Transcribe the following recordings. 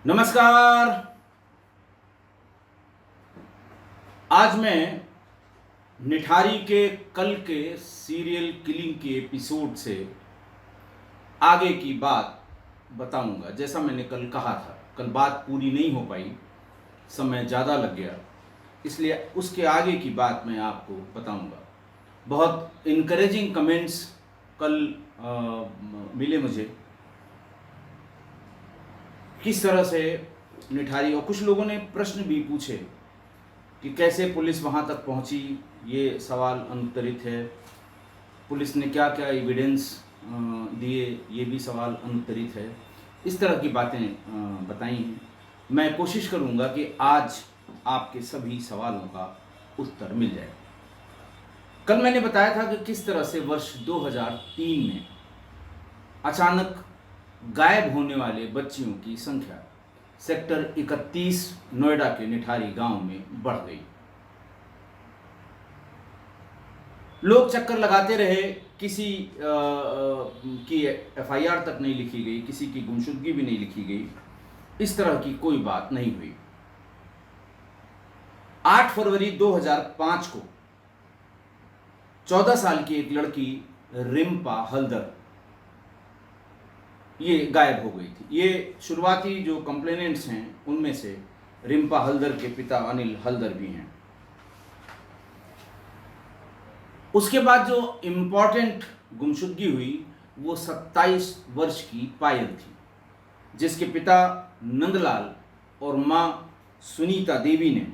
नमस्कार। आज मैं निठारी के कल के सीरियल किलिंग के एपिसोड से आगे की बात बताऊंगा। जैसा मैंने कल कहा था, कल बात पूरी नहीं हो पाई, समय ज़्यादा लग गया, इसलिए उसके आगे की बात मैं आपको बताऊंगा। बहुत इनकरेजिंग कमेंट्स कल मिले मुझे, किस तरह से निठारी, और कुछ लोगों ने प्रश्न भी पूछे कि कैसे पुलिस वहाँ तक पहुँची, ये सवाल अनुत्तरित है। पुलिस ने क्या क्या एविडेंस दिए, ये भी सवाल अनुत्तरित है। इस तरह की बातें बताई हैं। मैं कोशिश करूँगा कि आज आपके सभी सवालों का उत्तर मिल जाए। कल मैंने बताया था कि किस तरह से वर्ष 2003 में अचानक गायब होने वाले बच्चियों की संख्या सेक्टर 31 नोएडा के निठारी गांव में बढ़ गई। लोग चक्कर लगाते रहे, किसी की एफआईआर तक नहीं लिखी गई, किसी की गुमशुदगी भी नहीं लिखी गई, इस तरह की कोई बात नहीं हुई। 8 फरवरी 2005 को 14 साल की एक लड़की रिम्पा हल्दर ये गायब हो गई थी। ये शुरुआती जो कंप्लेनेंट्स हैं उनमें से रिम्पा हल्दर के पिता अनिल हल्दर भी हैं। उसके बाद जो इम्पॉर्टेंट गुमशुदगी हुई वो 27 वर्ष की पायल थी, जिसके पिता नंदलाल और मां सुनीता देवी ने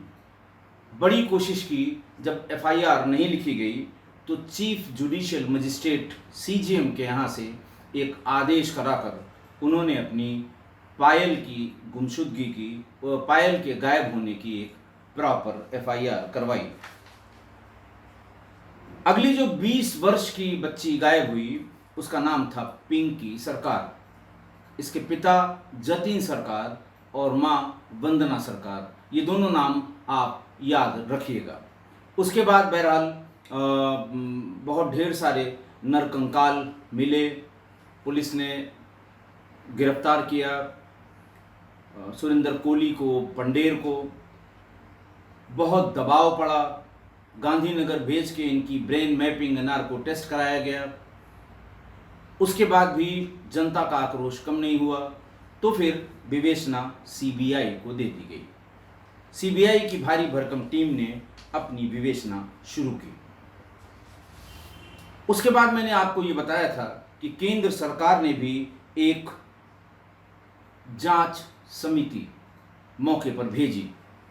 बड़ी कोशिश की। जब एफआईआर नहीं लिखी गई तो चीफ जुडिशियल मजिस्ट्रेट सीजीएम के यहाँ से एक आदेश कराकर उन्होंने अपनी पायल की गुमशुदगी की, पायल के गायब होने की एक प्रॉपर एफआईआर करवाई। अगली जो 20 वर्ष की बच्ची गायब हुई उसका नाम था पिंकी सरकार। इसके पिता जतिन सरकार और मां वंदना सरकार, ये दोनों नाम आप याद रखिएगा। उसके बाद बहरहाल बहुत ढेर सारे नरकंकाल मिले, पुलिस ने गिरफ्तार किया सुरेंद्र कोहली को, पंडेर को। बहुत दबाव पड़ा, गांधीनगर भेज के इनकी ब्रेन मैपिंग नार्को टेस्ट कराया गया। उसके बाद भी जनता का आक्रोश कम नहीं हुआ, तो फिर विवेचना सीबीआई को दे दी गई। सीबीआई की भारी भरकम टीम ने अपनी विवेचना शुरू की। उसके बाद मैंने आपको ये बताया था कि केंद्र सरकार ने भी एक जांच समिति मौके पर भेजी।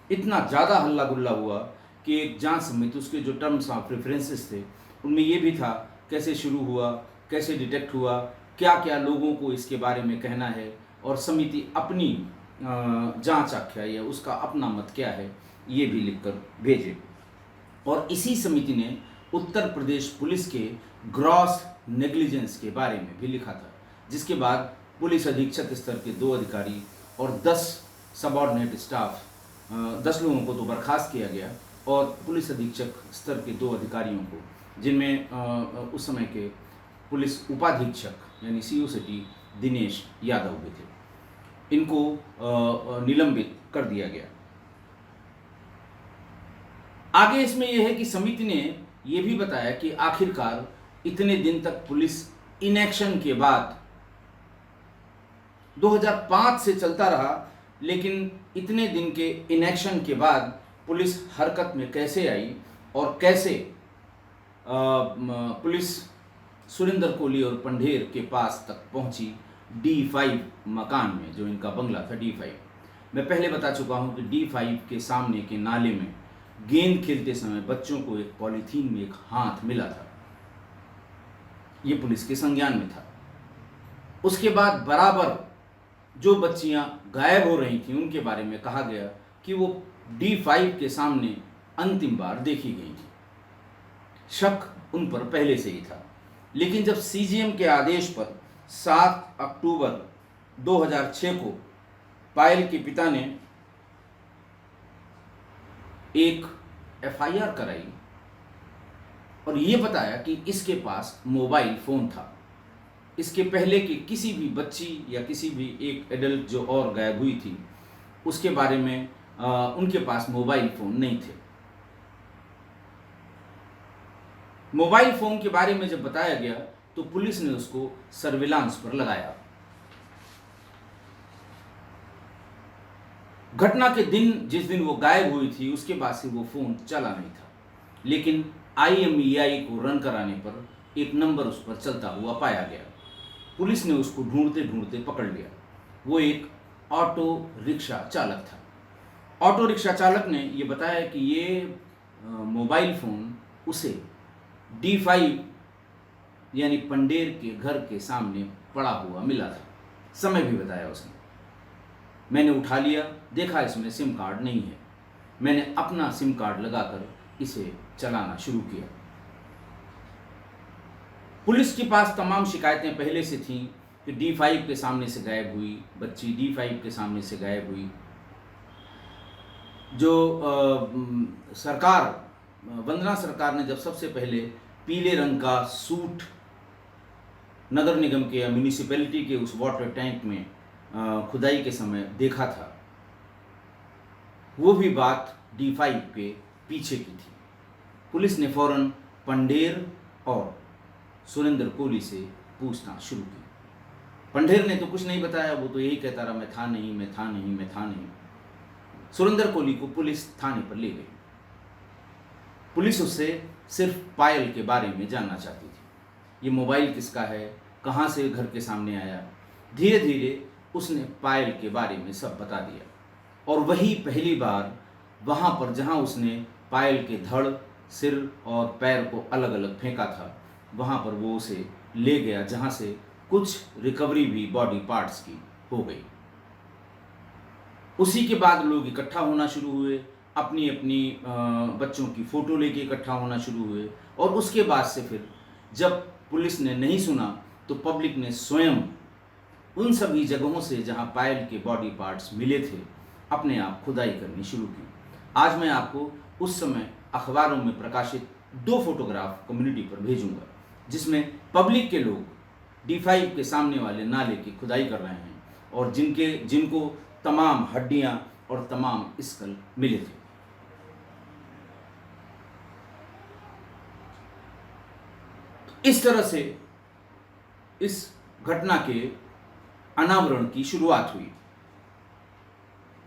इतना ज़्यादा हल्ला गुल्ला हुआ कि एक जांच समिति, उसके जो टर्म्स ऑफ रेफरेंसेस थे उनमें ये भी था कैसे शुरू हुआ, कैसे डिटेक्ट हुआ, क्या क्या लोगों को इसके बारे में कहना है, और समिति अपनी जांच आख्या या उसका अपना मत क्या है ये भी लिखकर भेजे। और इसी समिति ने उत्तर प्रदेश पुलिस के ग्रॉस नेग्लिजेंस के बारे में भी लिखा था, जिसके बाद पुलिस अधीक्षक स्तर के 2 अधिकारी और 10 सबऑर्डिनेट स्टाफ, 10 लोगों को तो बर्खास्त किया गया, और पुलिस अधीक्षक स्तर के 2 अधिकारियों को, जिनमें उस समय के पुलिस उपाधीक्षक यानी सीओ सिटी दिनेश यादव भी थे, इनको निलंबित कर दिया गया। आगे इसमें यह है कि समिति ने यह भी बताया कि आखिरकार इतने दिन तक पुलिस इनएक्शन के बाद 2005 से चलता रहा, लेकिन इतने दिन के इनएक्शन के बाद पुलिस हरकत में कैसे आई और कैसे पुलिस सुरेंद्र कोहली और पंडेर के पास तक पहुंची D5 मकान में, जो इनका बंगला था D5। मैं पहले बता चुका हूं कि D5 के सामने के नाले में गेंद खेलते समय बच्चों को एक पॉलीथीन में एक हाथ मिला था, ये पुलिस के संज्ञान में था। उसके बाद बराबर जो बच्चियां गायब हो रही थीं उनके बारे में कहा गया कि वो D5 के सामने अंतिम बार देखी गई थी। शक उन पर पहले से ही था, लेकिन जब सीजीएम के आदेश पर 7 अक्टूबर 2006 को पायल के पिता ने एक एफआईआर कराई और ये बताया कि इसके पास मोबाइल फ़ोन था, इसके पहले कि किसी भी बच्ची या किसी भी एक एडल्ट जो और गायब हुई थी उसके बारे में उनके पास मोबाइल फ़ोन नहीं थे। मोबाइल फ़ोन के बारे में जब बताया गया तो पुलिस ने उसको सर्विलांस पर लगाया। घटना के दिन, जिस दिन वो गायब हुई थी, उसके बाद से वो फ़ोन चला नहीं था, लेकिन IMEI को रन कराने पर एक नंबर उस पर चलता हुआ पाया गया। पुलिस ने उसको ढूंढते ढूंढते पकड़ लिया। वो एक ऑटो रिक्शा चालक था। ऑटो रिक्शा चालक ने ये बताया कि ये मोबाइल फ़ोन उसे D5 यानी पंडेर के घर के सामने पड़ा हुआ मिला था। समय भी बताया उसने। मैंने उठा लिया, देखा इसमें सिम कार्ड नहीं है। मैंने अपना सिम कार्ड लगाकर इसे चलाना शुरू किया। पुलिस के पास तमाम शिकायतें पहले से थीं कि D5 के सामने से गायब हुई बच्ची, D5 के सामने से गायब हुई। जो सरकार, वंदना सरकार ने जब सबसे पहले पीले रंग का सूट नगर निगम के या म्यूनिसिपैलिटी के उस वाटर टैंक में खुदाई के समय देखा था, वो भी बात D5 के पीछे की थी। पुलिस ने फौरन पंडेर और सुरेंद्र कोहली से पूछना शुरू की। पंडेर ने तो कुछ नहीं बताया, वो तो यही कहता रहा, मैं था नहीं, मैं था नहीं, मैं था नहीं। सुरेंद्र कोहली को पुलिस थाने पर ले गई। पुलिस उससे सिर्फ पायल के बारे में जानना चाहती थी। ये मोबाइल किसका है, कहाँ से घर के सामने आया। धीरे धीरे उसने पायल के बारे में सब बता दिया। और वही पहली बार वहाँ पर जहाँ उसने पायल के धड़, सिर और पैर को अलग अलग फेंका था, वहाँ पर वो उसे ले गया, जहाँ से कुछ रिकवरी भी बॉडी पार्ट्स की हो गई। उसी के बाद लोग इकट्ठा होना शुरू हुए, अपनी अपनी बच्चों की फ़ोटो लेके इकट्ठा होना शुरू हुए। और उसके बाद से फिर जब पुलिस ने नहीं सुना तो पब्लिक ने स्वयं उन सभी जगहों से जहां पायल के बॉडी पार्ट्स मिले थे अपने आप खुदाई करनी शुरू की। आज मैं आपको उस समय अखबारों में प्रकाशित 2 फोटोग्राफ कम्युनिटी पर भेजूंगा, जिसमें पब्लिक के लोग D5 के सामने वाले नाले की खुदाई कर रहे हैं और जिनको तमाम हड्डियां और तमाम स्कल मिले थे। इस तरह से इस घटना के अनावरण की शुरुआत हुई।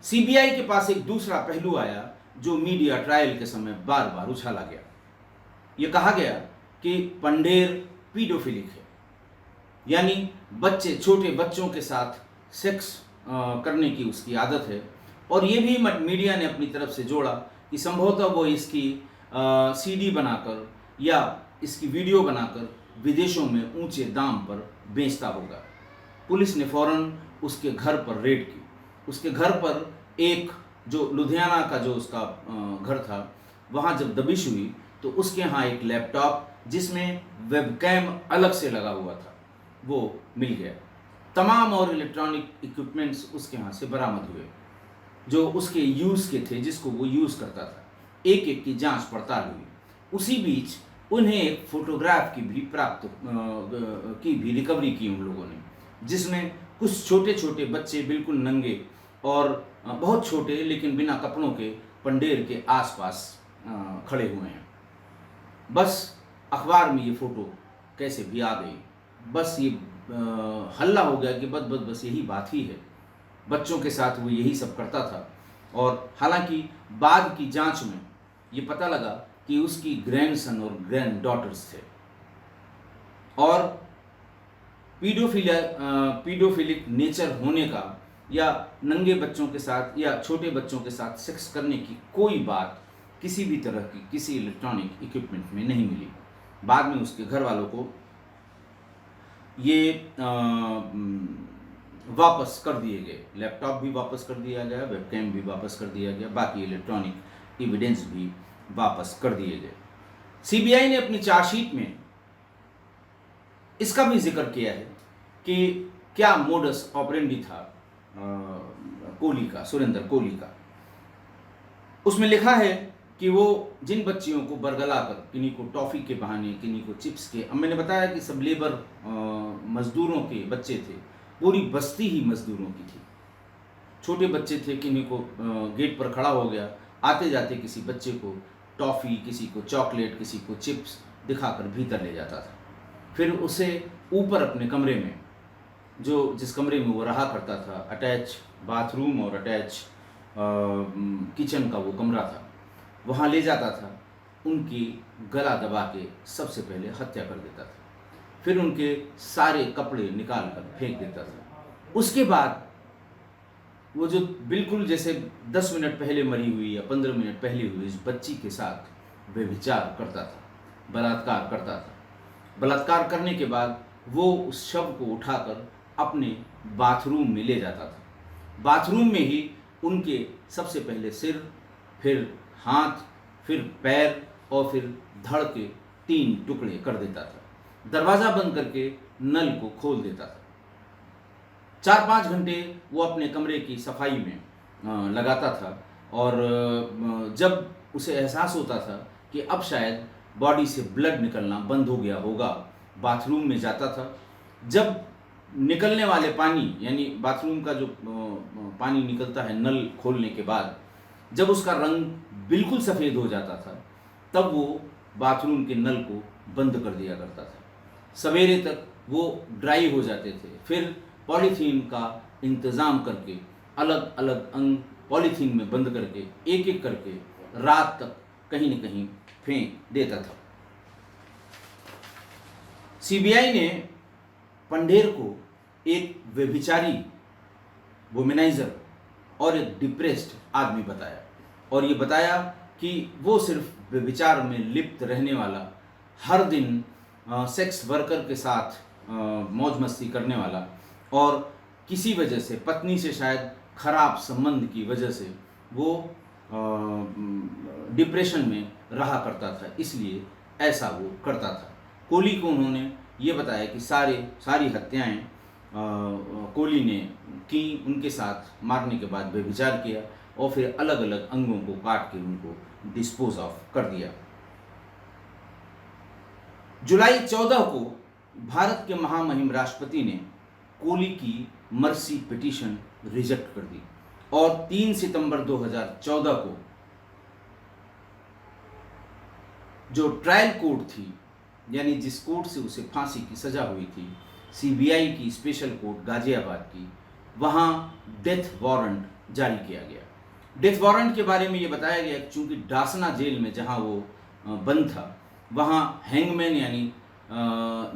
CBI के पास एक दूसरा पहलू आया जो मीडिया ट्रायल के समय बार बार उछाला गया। यह कहा गया कि पंडेर पीडोफिलिक है, यानी छोटे बच्चों के साथ सेक्स करने की उसकी आदत है। और ये भी मीडिया ने अपनी तरफ से जोड़ा कि संभवतः वो इसकी CD बनाकर या इसकी वीडियो बनाकर विदेशों में ऊंचे दाम पर बेचता होगा। पुलिस ने फौरन उसके घर पर रेड की। उसके घर पर एक जो लुधियाना का जो उसका घर था, वहाँ जब दबिश हुई तो उसके यहाँ एक लैपटॉप जिसमें वेबकैम अलग से लगा हुआ था वो मिल गया। तमाम और इलेक्ट्रॉनिक इक्विपमेंट्स उसके यहाँ से बरामद हुए जो उसके यूज़ के थे, जिसको वो यूज़ करता था। एक एक की जांच पड़ताल हुई। उसी बीच उन्हें एक फोटोग्राफ की भी रिकवरी की उन लोगों ने, जिसमें कुछ छोटे छोटे बच्चे बिल्कुल नंगे और बहुत छोटे लेकिन बिना कपड़ों के पंडेर के आसपास खड़े हुए हैं। बस अखबार में ये फ़ोटो कैसे भी आ गई। बस ये हल्ला हो गया कि बस यही बात ही है, बच्चों के साथ वो यही सब करता था। और हालांकि बाद की जांच में ये पता लगा कि उसकी ग्रैंडसन और ग्रैंड डॉटर्स थे। और पीडोफिलिक नेचर होने का या नंगे बच्चों के साथ या छोटे बच्चों के साथ सेक्स करने की कोई बात किसी भी तरह की किसी इलेक्ट्रॉनिक इक्विपमेंट में नहीं मिली। बाद में उसके घर वालों को ये वापस कर दिए गए, लैपटॉप भी वापस कर दिया गया, वेबकैम भी वापस कर दिया गया, बाकी इलेक्ट्रॉनिक एविडेंस भी वापस कर दिए गए। CBI ने अपनी चार्जशीट में इसका भी जिक्र किया है कि क्या मोडस ऑपरेंडी था कोहली का, सुरेंद्र कोहली का। उसमें लिखा है कि वो जिन बच्चियों को बरगला कर, किन्हीं को टॉफ़ी के बहाने, किन्हीं को चिप्स के, अब मैंने बताया कि सब लेबर मज़दूरों के बच्चे थे, पूरी बस्ती ही मज़दूरों की थी। छोटे बच्चे थे, किन्हीं को गेट पर खड़ा हो गया, आते जाते किसी बच्चे को टॉफ़ी, किसी को चॉकलेट, किसी को चिप्स दिखाकर भीतर ले जाता था। फिर उसे ऊपर अपने कमरे में, जिस कमरे में वो रहा करता था, अटैच बाथरूम और अटैच किचन का वो कमरा था, वहाँ ले जाता था। उनकी गला दबा के सबसे पहले हत्या कर देता था। फिर उनके सारे कपड़े निकाल कर फेंक देता था। उसके बाद वो जो बिल्कुल जैसे 10 मिनट पहले मरी हुई या 15 मिनट पहले हुई इस बच्ची के साथ व्यभिचार करता था, बलात्कार करता था। बलात्कार करने के बाद वो उस शव को उठाकर अपने बाथरूम में ले जाता था। बाथरूम में ही उनके सबसे पहले सिर, फिर हाथ, फिर पैर और फिर धड़ के 3 टुकड़े कर देता था। दरवाज़ा बंद करके नल को खोल देता था। 4-5 घंटे वो अपने कमरे की सफाई में लगाता था और जब उसे एहसास होता था कि अब शायद बॉडी से ब्लड निकलना बंद हो गया होगा, बाथरूम में जाता था। जब निकलने वाले पानी, यानी बाथरूम का जो पानी निकलता है नल खोलने के बाद, जब उसका रंग बिल्कुल सफ़ेद हो जाता था, तब वो बाथरूम के नल को बंद कर दिया करता था। सवेरे तक वो ड्राई हो जाते थे। फिर पॉलीथीन का इंतज़ाम करके अलग अलग अंग पॉलीथीन में बंद करके एक एक करके रात तक कहीं न कहीं फेंक देता था। सीबीआई ने पंढेर को एक व्यभिचारी, वुमेनाइजर और एक डिप्रेस्ड आदमी बताया, और ये बताया कि वो सिर्फ व्यभिचार में लिप्त रहने वाला, हर दिन सेक्स वर्कर के साथ मौज मस्ती करने वाला, और किसी वजह से पत्नी से शायद खराब संबंध की वजह से वो डिप्रेशन में रहा करता था, इसलिए ऐसा वो करता था। कोली को उन्होंने ये बताया कि सारी हत्याएं कोली ने की, उनके साथ मारने के बाद व्यभिचार किया और फिर अलग अलग अंगों को काट के उनको डिस्पोज ऑफ कर दिया। जुलाई 14 को भारत के महामहिम राष्ट्रपति ने कोली की मर्सी पिटीशन रिजेक्ट कर दी और 3 सितंबर 2014 को जो ट्रायल कोर्ट थी, यानी जिस कोर्ट से उसे फांसी की सजा हुई थी, सीबीआई की स्पेशल कोर्ट गाजियाबाद की, वहाँ डेथ वारंट जारी किया गया। डेथ वारंट के बारे में ये बताया गया कि चूँकि डासना जेल में जहाँ वो बंद था, वहाँ हैंगमैन यानी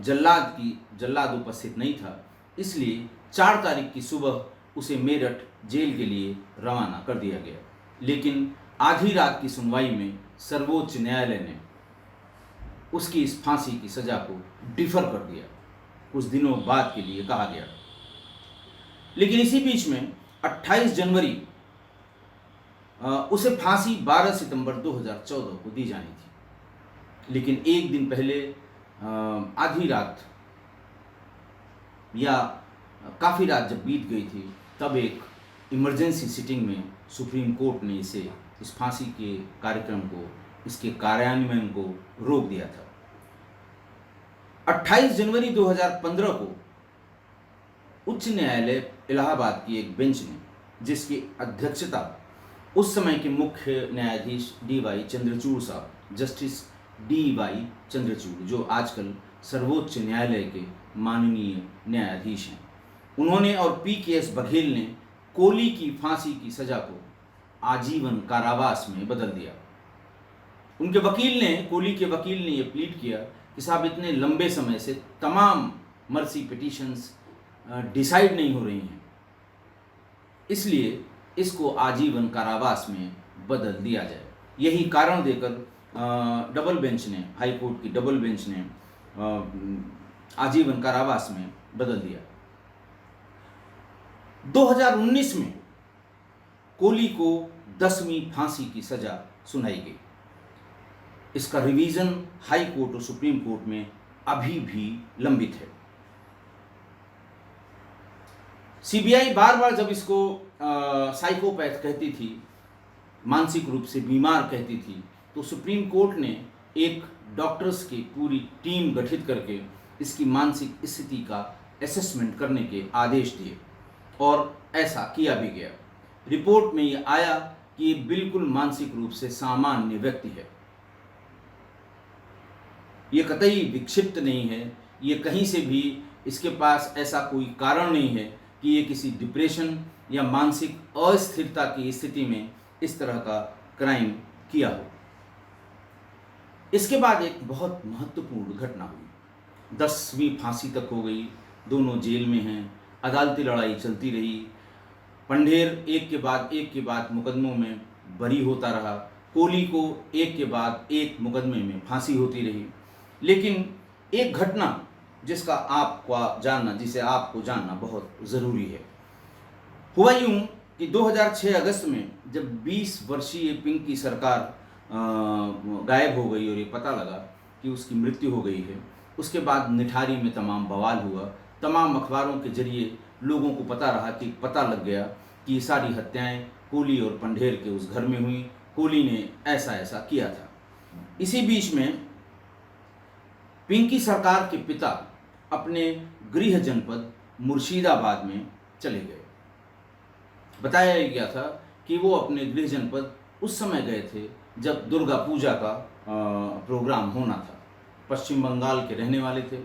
जल्लाद उपस्थित नहीं था, इसलिए 4 तारीख की सुबह उसे मेरठ जेल के लिए रवाना कर दिया गया। लेकिन आधी रात की सुनवाई में सर्वोच्च न्यायालय ने उसकी इस फांसी की सज़ा को डिफर कर दिया, कुछ दिनों बाद के लिए कहा गया। लेकिन इसी बीच में 28 जनवरी उसे फांसी 12 सितंबर 2014 को दी जानी थी। लेकिन एक दिन पहले आधी रात या काफ़ी रात जब बीत गई थी, तब एक इमरजेंसी सिटिंग में सुप्रीम कोर्ट ने इस फांसी के कार्यक्रम को, इसके कार्यान्वयन को रोक दिया था। 28 जनवरी 2015 को उच्च न्यायालय इलाहाबाद की एक बेंच ने, जिसकी अध्यक्षता उस समय के मुख्य न्यायाधीश डी.वाई. चंद्रचूड़ साहब, जस्टिस डी.वाई. चंद्रचूड़, जो आजकल सर्वोच्च न्यायालय के माननीय न्यायाधीश हैं, उन्होंने और पी.के.एस. बघेल ने कोली की फांसी की सज़ा को आजीवन कारावास में बदल दिया। उनके वकील ने, कोली के वकील ने ये प्लीड किया कि साहब इतने लंबे समय से तमाम मर्सी पिटीशंस डिसाइड नहीं हो रही हैं, इसलिए इसको आजीवन कारावास में बदल दिया जाए। यही कारण देकर डबल बेंच ने, हाई कोर्ट की डबल बेंच ने आजीवन कारावास में बदल दिया। 2019 में कोली को 10वीं फांसी की सजा सुनाई गई। इसका रिवीजन हाई कोर्ट और सुप्रीम कोर्ट में अभी भी लंबित है। सीबीआई बार बार जब इसको साइकोपैथ कहती थी, मानसिक रूप से बीमार कहती थी, तो सुप्रीम कोर्ट ने एक डॉक्टर्स की पूरी टीम गठित करके इसकी मानसिक स्थिति का असेसमेंट करने के आदेश दिए और ऐसा किया भी गया। रिपोर्ट में ये आया कि ये बिल्कुल मानसिक रूप से सामान्य व्यक्ति है, ये कतई विक्षिप्त नहीं है, ये कहीं से भी इसके पास ऐसा कोई कारण नहीं है कि ये किसी डिप्रेशन या मानसिक अस्थिरता की स्थिति में इस तरह का क्राइम किया हो। इसके बाद एक बहुत महत्वपूर्ण घटना हुई, 10वीं फांसी तक हो गई, दोनों जेल में हैं, अदालती लड़ाई चलती रही, पंढेर एक के बाद मुकदमों में बरी होता रहा, कोहली को एक के बाद एक मुकदमे में फांसी होती रही। लेकिन एक घटना जिसे आपको जानना बहुत ज़रूरी है। हुआ यूँ कि 2006 अगस्त में जब 20 वर्षीय पिंकी सरकार गायब हो गई और ये पता लगा कि उसकी मृत्यु हो गई है, उसके बाद निठारी में तमाम बवाल हुआ। तमाम अखबारों के जरिए लोगों को पता लग गया कि ये सारी हत्याएं कोहली और पंढेर के उस घर में हुई, कोहली ने ऐसा किया था। इसी बीच में पिंकी सरकार के पिता अपने गृह जनपद मुर्शिदाबाद में चले गए। बताया गया था कि वो अपने गृह जनपद उस समय गए थे जब दुर्गा पूजा का प्रोग्राम होना था। पश्चिम बंगाल के रहने वाले थे।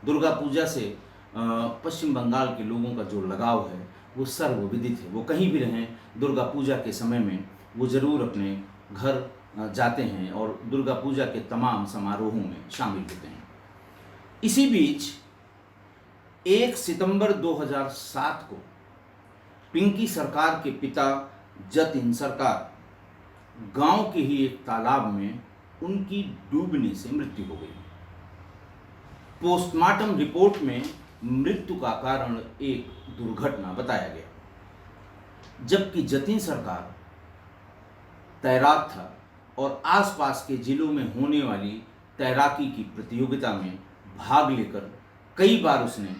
दुर्गा पूजा से पश्चिम बंगाल के लोगों का जो लगाव है वो सर्वविदित है। वो कहीं भी रहें, दुर्गा पूजा के समय में वो ज़रूर अपने घर जाते हैं और दुर्गा पूजा के तमाम समारोहों में शामिल होते हैं। इसी बीच 1 सितंबर 2007 को पिंकी सरकार के पिता जतिन सरकार गांव के ही एक तालाब में उनकी डूबने से मृत्यु हो गई। पोस्टमार्टम रिपोर्ट में मृत्यु का कारण एक दुर्घटना बताया गया, जबकि जतिन सरकार तैराक था और आसपास के जिलों में होने वाली तैराकी की प्रतियोगिता में भाग लेकर कई बार उसने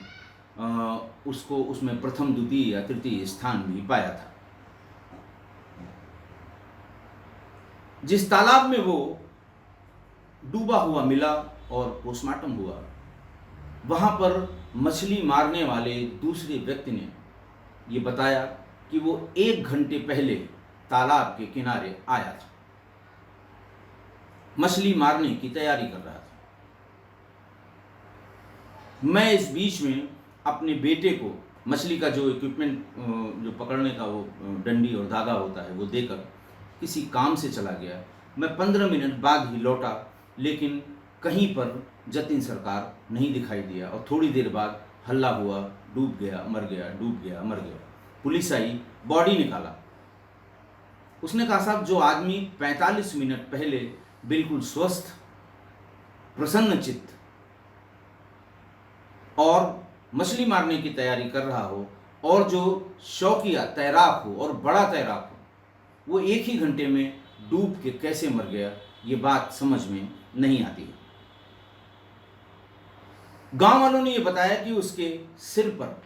उसमें प्रथम, द्वितीय या तृतीय स्थान भी पाया था। जिस तालाब में वो डूबा हुआ मिला और पोस्टमार्टम हुआ, वहाँ पर मछली मारने वाले दूसरे व्यक्ति ने ये बताया कि वो 1 घंटे पहले तालाब के किनारे आया था, मछली मारने की तैयारी कर रहा था। मैं इस बीच में अपने बेटे को मछली का जो इक्विपमेंट, जो पकड़ने का वो डंडी और धागा होता है, वो देकर किसी काम से चला गया। मैं 15 मिनट बाद ही लौटा, लेकिन कहीं पर जतिन सरकार नहीं दिखाई दिया और थोड़ी देर बाद हल्ला हुआ, डूब गया मर गया, डूब गया मर गया। पुलिस आई, बॉडी निकाला। उसने कहा, साहब, जो आदमी 45 मिनट पहले बिल्कुल स्वस्थ, प्रसन्नचित्त और मछली मारने की तैयारी कर रहा हो और जो शौकिया तैराक हो और बड़ा तैराक हो, वो 1 ही घंटे में डूब के कैसे मर गया, ये बात समझ में नहीं आती है। गांव वालों ने ये बताया कि उसके सिर पर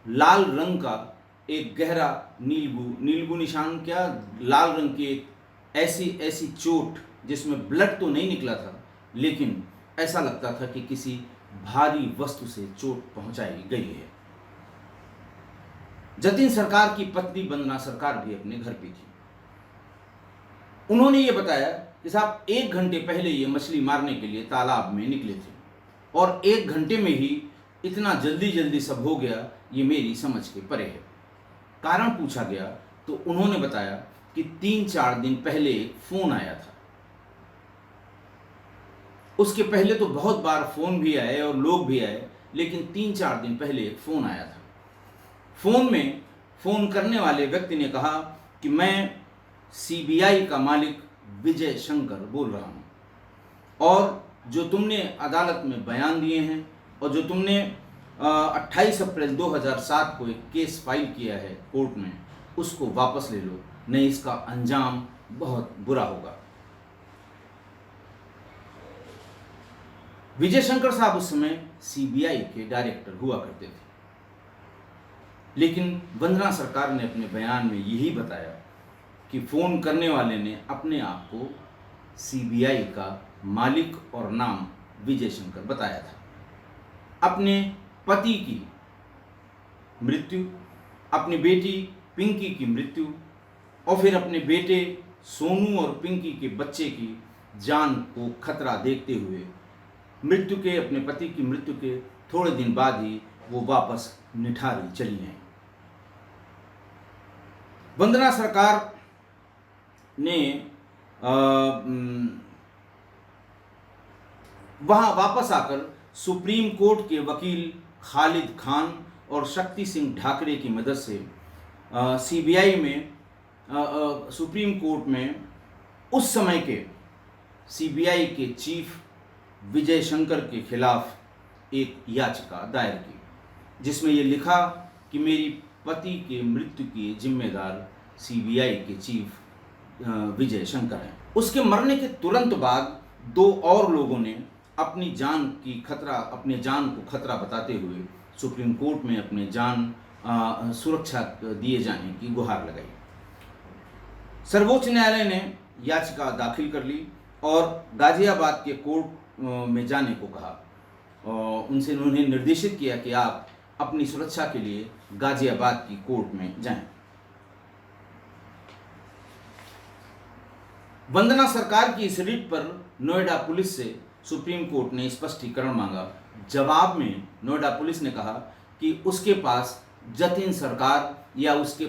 लाल रंग का एक गहरा नीलबू निशान, क्या लाल रंग की एक ऐसी चोट जिसमें ब्लड तो नहीं निकला था, लेकिन ऐसा लगता था कि किसी भारी वस्तु से चोट पहुंचाई गई है। जतिन सरकार की पत्नी वंदना सरकार भी अपने घर पे थी। उन्होंने ये बताया कि साहब, 1 घंटे पहले ये मछली मारने के लिए तालाब में निकले थे और 1 घंटे में ही इतना जल्दी सब हो गया, ये मेरी समझ के परे है। कारण पूछा गया तो उन्होंने बताया कि 3-4 दिन पहले एक फोन आया था। उसके पहले तो बहुत बार फोन भी आए और लोग भी आए, लेकिन 3-4 दिन पहले एक फोन आया था। फोन में फोन करने वाले व्यक्ति ने कहा कि मैं सीबीआई का मालिक विजय शंकर बोल रहा हूं और जो तुमने अदालत में बयान दिए हैं और जो तुमने 28 अप्रैल 2007 को एक केस फाइल किया है कोर्ट में, उसको वापस ले लो, नहीं इसका अंजाम बहुत बुरा होगा। विजय शंकर साहब उस समय सीबीआई के डायरेक्टर हुआ करते थे, लेकिन वंदना सरकार ने अपने बयान में यही बताया कि फ़ोन करने वाले ने अपने आप को सीबीआई का मालिक और नाम विजय शंकर बताया था। अपने पति की मृत्यु, अपनी बेटी पिंकी की मृत्यु और फिर अपने बेटे सोनू और पिंकी के बच्चे की जान को खतरा देखते हुए अपने पति की मृत्यु के थोड़े दिन बाद ही वो वापस निठारी चली आई। वंदना सरकार ने वहां वापस आकर सुप्रीम कोर्ट के वकील खालिद खान और शक्ति सिंह ढाकरे की मदद से सीबीआई में सुप्रीम कोर्ट में उस समय के सीबीआई के चीफ विजय शंकर के खिलाफ एक याचिका दायर की, जिसमें ये लिखा कि मेरी पति के मृत्यु के जिम्मेदार सीबीआई के चीफ विजय शंकर हैं। उसके मरने के तुरंत बाद दो और लोगों ने अपनी जान को खतरा बताते हुए सुप्रीम कोर्ट में अपने जान सुरक्षा दिए जाने की गुहार लगाई। सर्वोच्च न्यायालय ने याचिका दाखिल कर ली और गाजियाबाद के कोर्ट में जाने को कहा। उन्होंने निर्देशित किया कि आप अपनी सुरक्षा के लिए गाजियाबाद की कोर्ट में जाएं। वंदना सरकार की इस रिट पर नोएडा पुलिस से सुप्रीम कोर्ट ने स्पष्टीकरण मांगा। जवाब में नोएडा पुलिस ने कहा कि उसके पास जतिन सरकार या उसके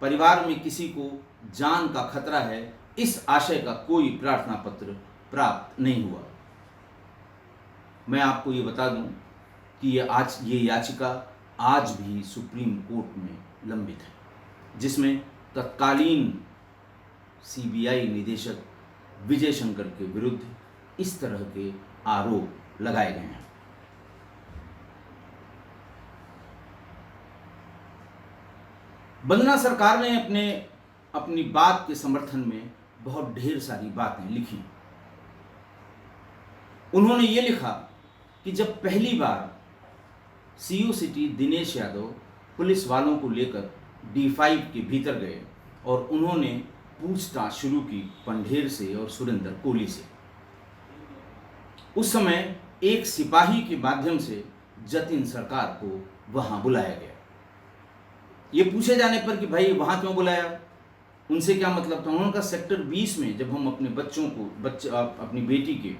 परिवार में किसी को जान का खतरा है, इस आशय का कोई प्रार्थना पत्र प्राप्त नहीं हुआ। मैं आपको ये बता दूं कि ये याचिका आज भी सुप्रीम कोर्ट में लंबित है, जिसमें तत्कालीन सीबीआई निदेशक विजय शंकर के विरुद्ध इस तरह के आरोप लगाए गए हैं। वंदना सरकार ने अपनी बात के समर्थन में बहुत ढेर सारी बातें लिखी। उन्होंने ये लिखा कि जब पहली बार CU city Dinesh Yadav police वालों को लेकर D5 के भीतर गए और उन्होंने पूछताछ शुरू की पंढेर से और सुरेंद्र कोहली से, उस समय एक सिपाही के माध्यम से जतिन सरकार को वहां बुलाया गया। ये पूछे जाने पर कि भाई वहां क्यों बुलाया, उनसे क्या मतलब था, उन्होंने कहा सेक्टर 20 में जब हम अपने अपनी बेटी के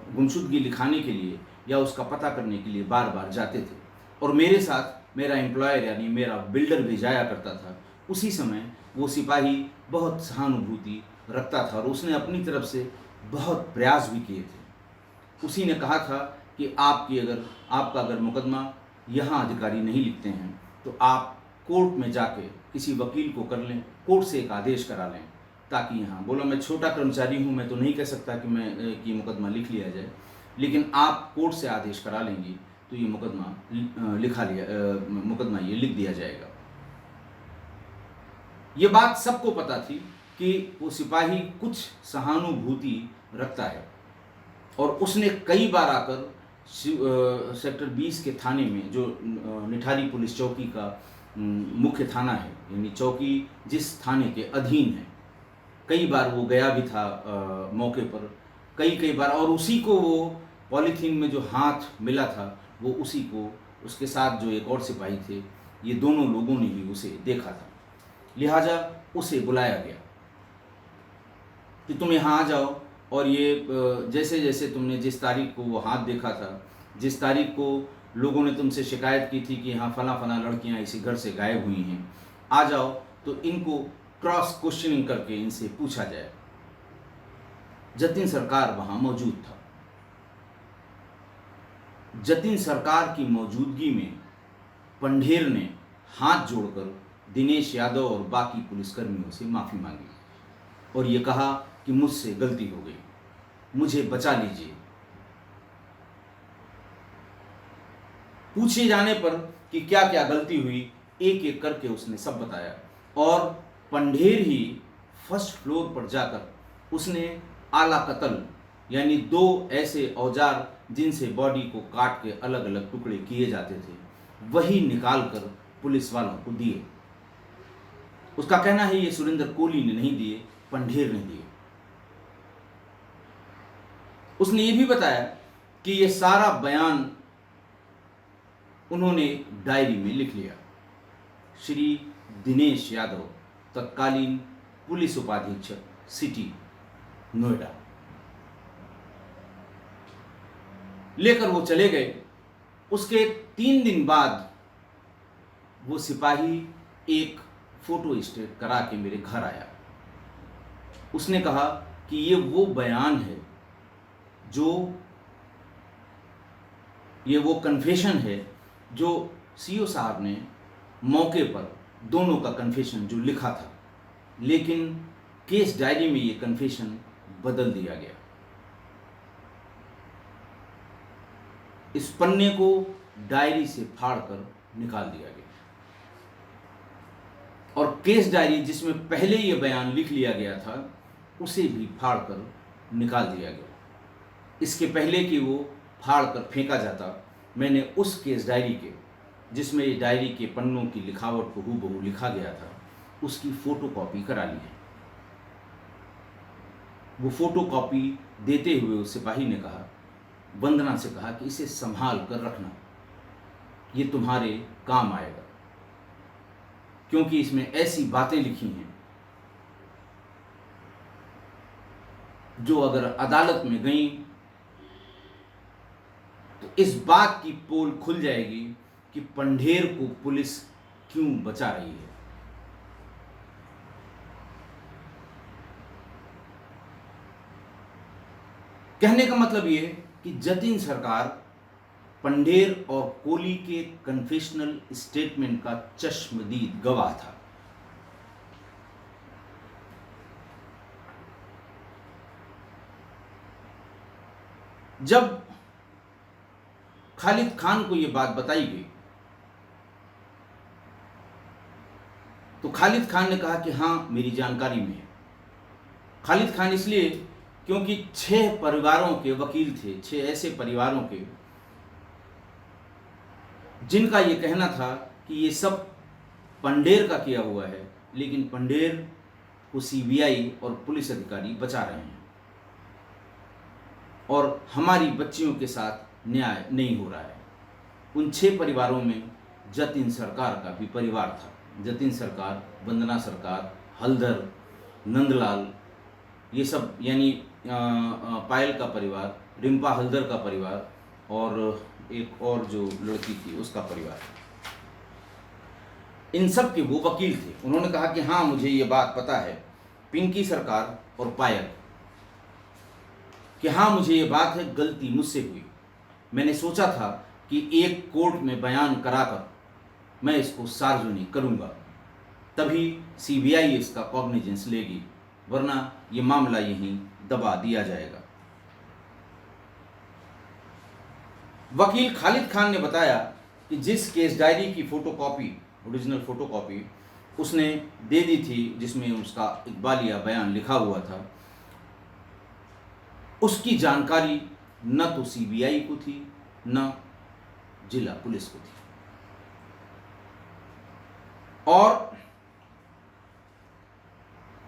गुमशुदगी लिखाने के लिए या उसका पता करने के लिए बार बार जाते थे और मेरे साथ मेरा एम्प्लॉयर यानी मेरा बिल्डर भी जाया करता था, उसी समय वो सिपाही बहुत सहानुभूति रखता था और उसने अपनी तरफ से बहुत प्रयास भी किए थे। उसी ने कहा था कि आपका अगर मुकदमा यहाँ अधिकारी नहीं लिखते हैं तो आप कोर्ट में जाके किसी वकील को कर लें, कोर्ट से एक आदेश करा लें, ताकि यहाँ बोला मैं छोटा कर्मचारी हूँ, मैं तो नहीं कह सकता कि मुकदमा लिख लिया जाए, लेकिन आप कोर्ट से आदेश करा लेंगी तो ये मुकदमा ये लिख दिया जाएगा। ये बात सबको पता थी कि वो सिपाही कुछ सहानुभूति रखता है और उसने कई बार आकर सेक्टर 20 के थाने में, जो निठारी पुलिस चौकी का मुख्य थाना है, यानी चौकी जिस थाने के अधीन है, कई बार वो गया भी था मौके पर कई बार, और उसी को वो पॉलीथीन में जो हाथ मिला था वो उसी को, उसके साथ जो एक और सिपाही थे, ये दोनों लोगों ने ही उसे देखा था। लिहाजा उसे बुलाया गया कि तुम यहाँ आ जाओ और ये जैसे जैसे तुमने जिस तारीख को वो हाथ देखा था, जिस तारीख को लोगों ने तुमसे शिकायत की थी कि यहाँ फला लड़कियाँ इसी घर से गायब हुई हैं, आ जाओ तो इनको क्रॉस क्वेश्चनिंग करके इनसे पूछा जाए। जतिन सरकार वहाँ मौजूद था। जतिन सरकार की मौजूदगी में पंढेर ने हाथ जोड़कर दिनेश यादव और बाकी पुलिसकर्मियों से माफ़ी मांगी और ये कहा कि मुझसे गलती हो गई, मुझे बचा लीजिए। पूछे जाने पर कि क्या क्या गलती हुई, एक एक करके उसने सब बताया और पंढेर ही फर्स्ट फ्लोर पर जाकर उसने आला कतल यानी 2 ऐसे औजार जिनसे बॉडी को काट के अलग अलग टुकड़े किए जाते थे, वही निकाल कर पुलिस वालों को दिए। उसका कहना है ये सुरेंद्र कोहली ने नहीं दिए, पंढेर ने दिए। उसने ये भी बताया कि ये सारा बयान उन्होंने डायरी में लिख लिया। श्री दिनेश यादव, तत्कालीन पुलिस उपाधीक्षक सिटी नोएडा, लेकर वो चले गए। उसके 3 दिन बाद वो सिपाही एक फोटो स्टेट करा के मेरे घर आया। उसने कहा कि ये वो बयान है ये वो कन्फेशन है जो सीओ साहब ने मौके पर दोनों का कन्फेशन जो लिखा था, लेकिन केस डायरी में ये कन्फेशन बदल दिया गया। इस पन्ने को डायरी से फाड़कर निकाल दिया गया और केस डायरी जिसमें पहले ये बयान लिख लिया गया था उसे भी फाड़कर निकाल दिया गया। इसके पहले कि वो फाड़कर फेंका जाता, मैंने उस केस डायरी के, जिसमें ये डायरी के पन्नों की लिखावट को हूबहू लिखा गया था, उसकी फोटोकॉपी करा ली है। वो फोटोकॉपी देते हुए उस सिपाही ने कहा, वंदना से कहा कि इसे संभाल कर रखना, ये तुम्हारे काम आएगा, क्योंकि इसमें ऐसी बातें लिखी हैं जो अगर अदालत में गई तो इस बात की पोल खुल जाएगी कि पंढेर को पुलिस क्यों बचा रही है। कहने का मतलब ये है कि जतिन सरकार पंढेर और कोहली के कन्फेशनल स्टेटमेंट का चश्मदीद गवाह था। जब खालिद खान को यह बात बताई गई तो खालिद खान ने कहा कि हाँ, मेरी जानकारी में है। खालिद खान इसलिए क्योंकि 6 परिवारों के वकील थे, 6 ऐसे परिवारों के जिनका ये कहना था कि ये सब पंढेर का किया हुआ है, लेकिन पंढेर को सीबीआई और पुलिस अधिकारी बचा रहे हैं और हमारी बच्चियों के साथ न्याय नहीं हो रहा है। उन 6 परिवारों में जतिन सरकार का भी परिवार था। जतिन सरकार, वंदना सरकार, हलधर, नंदलाल, ये सब, यानी पायल का परिवार, रिम्पा हलधर का परिवार और एक और जो लड़की थी उसका परिवार, इन सब के वो वकील थे। उन्होंने कहा कि हाँ, मुझे ये बात पता है, पिंकी सरकार और पायल, कि हाँ, मुझे ये बात है, गलती मुझसे हुई। मैंने सोचा था कि एक कोर्ट में बयान कराकर मैं इसको सार्वजनिक करूंगा, तभी सीबीआई इसका कॉग्निजेंस लेगी, वरना ये मामला यहीं दबा दिया जाएगा। वकील खालिद खान ने बताया कि जिस केस डायरी की फोटोकॉपी, ओरिजिनल फोटोकॉपी उसने दे दी थी, जिसमें उसका इकबालिया बयान लिखा हुआ था, उसकी जानकारी न तो सीबीआई को थी न जिला पुलिस को थी। और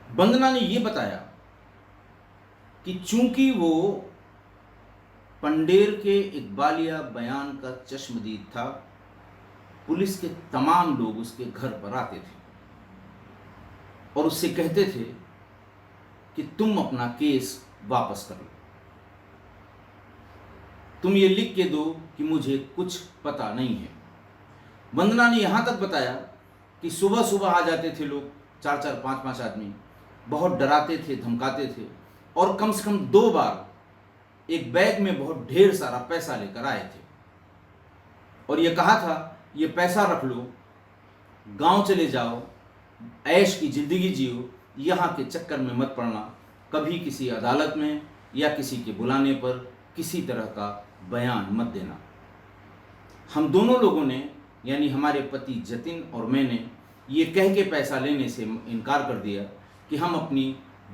वंदना ने यह बताया कि चूंकि वो पंढेर के इकबालिया बयान का चश्मदीद था, पुलिस के तमाम लोग उसके घर पर आते थे और उससे कहते थे कि तुम अपना केस वापस कर लो, तुम ये लिख के दो कि मुझे कुछ पता नहीं है। वंदना ने यहाँ तक बताया कि सुबह सुबह आ जाते थे लोग, 4-4, 5-5 आदमी, बहुत डराते थे, धमकाते थे और कम से कम 2 बार एक बैग में बहुत ढेर सारा पैसा लेकर आए थे और ये कहा था, ये पैसा रख लो, गांव चले जाओ, ऐश की ज़िंदगी जियो, यहाँ के चक्कर में मत पड़ना, कभी किसी अदालत में या किसी के बुलाने पर किसी तरह का बयान मत देना। हम दोनों लोगों ने, यानी हमारे पति जतिन और मैंने, ये कह के पैसा लेने से इनकार कर दिया कि हम अपनी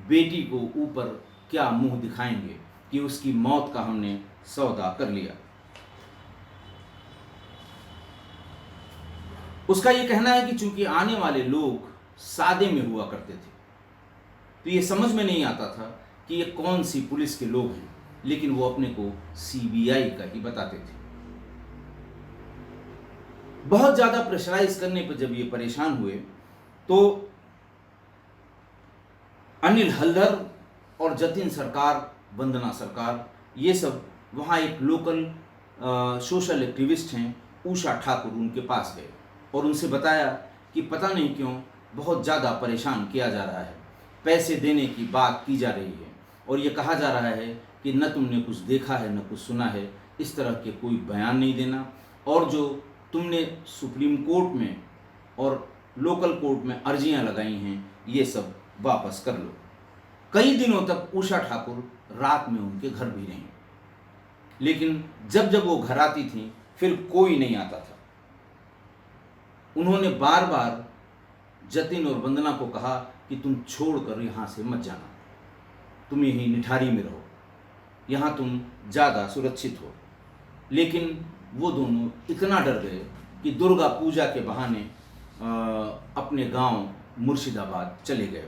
बेटी को ऊपर क्या मुंह दिखाएंगे, कि उसकी मौत का हमने सौदा कर लिया। उसका ये कहना है कि चूंकि आने वाले लोग सादे में हुआ करते थे। तो ये समझ में नहीं आता था कि ये कौन सी पुलिस के लोग हैं, लेकिन वो अपने को सीबीआई का ही बताते थे। बहुत ज़्यादा प्रेशराइज करने पर जब ये परेशान हुए तो अनिल हल्दर और जतिन सरकार, वंदना सरकार, ये सब वहाँ एक लोकल सोशल एक्टिविस्ट हैं उषा ठाकुर, उनके पास गए और उनसे बताया कि पता नहीं क्यों बहुत ज़्यादा परेशान किया जा रहा है, पैसे देने की बात की जा रही है और ये कहा जा रहा है कि न तुमने कुछ देखा है न कुछ सुना है, इस तरह के कोई बयान नहीं देना, और जो तुमने सुप्रीम कोर्ट में और लोकल कोर्ट में अर्जियां लगाई हैं ये सब वापस कर लो। कई दिनों तक उषा ठाकुर रात में उनके घर भी रहीं, लेकिन जब जब वो घर आती थी फिर कोई नहीं आता था। उन्होंने बार बार जतिन और वंदना को कहा कि तुम छोड़कर यहाँ से मत जाना, तुम यहीं निठारी में रहो, यहाँ तुम ज़्यादा सुरक्षित हो। लेकिन वो दोनों इतना डर गए कि दुर्गा पूजा के बहाने अपने गांव मुर्शिदाबाद चले गए।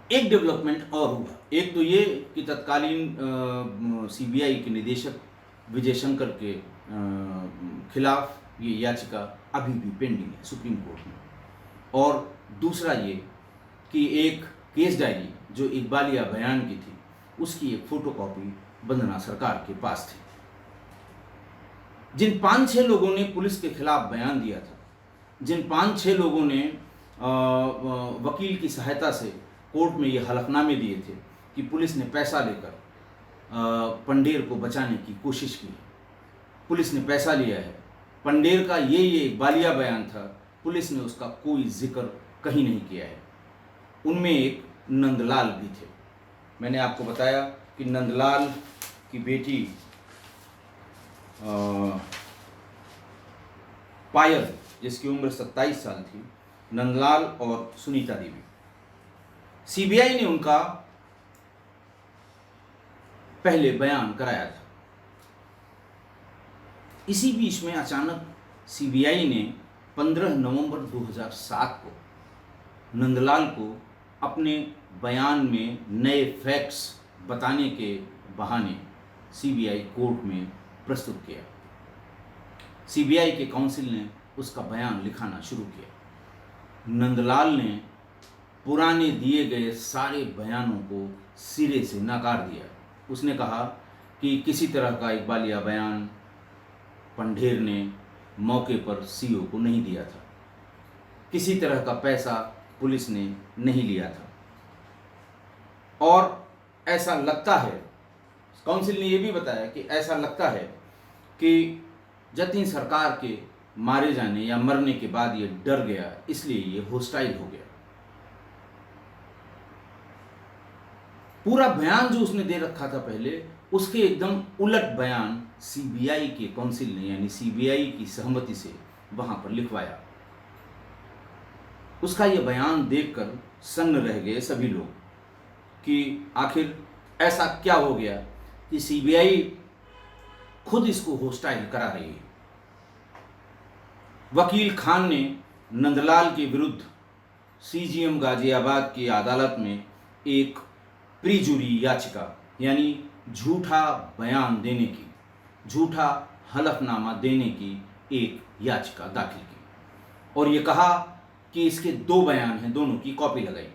एक डेवलपमेंट और हुआ, एक तो ये कि तत्कालीन सीबीआई के निदेशक विजय शंकर के खिलाफ ये याचिका अभी भी पेंडिंग है सुप्रीम कोर्ट में, और दूसरा ये कि एक केस डायरी जो इकबालिया बयान की थी उसकी एक फोटोकॉपी वंदना सरकार के पास थी। जिन 5-6 लोगों ने पुलिस के खिलाफ बयान दिया था, जिन 5-6 लोगों ने वकील की सहायता से कोर्ट में ये हलफनामे दिए थे कि पुलिस ने पैसा लेकर पंडेर को बचाने की कोशिश की, पुलिस ने पैसा लिया है, पंडेर का ये इकबालिया बयान था, पुलिस ने उसका कोई जिक्र कहीं नहीं किया है। उनमें एक नंदलाल भी थे। मैंने आपको बताया कि नंदलाल की बेटी पायल, जिसकी उम्र 27 साल थी, नंदलाल और सुनीता देवी, सीबीआई ने उनका पहले बयान कराया था। इसी बीच में अचानक सीबीआई ने 15 नवंबर 2007 को नंदलाल को अपने बयान में नए फैक्ट्स बताने के बहाने सीबीआई कोर्ट में प्रस्तुत किया। सीबीआई के काउंसिल ने उसका बयान लिखाना शुरू किया। नंदलाल ने पुराने दिए गए सारे बयानों को सिरे से नकार दिया। उसने कहा कि किसी तरह का इकबालिया बयान पंडेर ने मौके पर सीओ को नहीं दिया था, किसी तरह का पैसा पुलिस ने नहीं लिया था, और ऐसा लगता है, काउंसिल ने यह भी बताया कि ऐसा लगता है कि जतिन सरकार के मारे जाने या मरने के बाद ये डर गया, इसलिए ये होस्टाइल हो गया। पूरा बयान जो उसने दे रखा था पहले, उसके एकदम उलट बयान सीबीआई के काउंसिल ने, यानी सीबीआई की सहमति से वहां पर लिखवाया। उसका ये बयान देखकर सन्न रह गए सभी लोग कि आखिर ऐसा क्या हो गया कि सीबीआई खुद इसको होस्टाइल करा रही है। वकील खान ने नंदलाल के विरुद्ध सीजीएम गाजियाबाद की अदालत में एक प्रीजुरी याचिका, यानी झूठा बयान देने की, झूठा हलफनामा देने की एक याचिका दाखिल की और ये कहा कि इसके 2 बयान हैं, दोनों की कॉपी लगाई।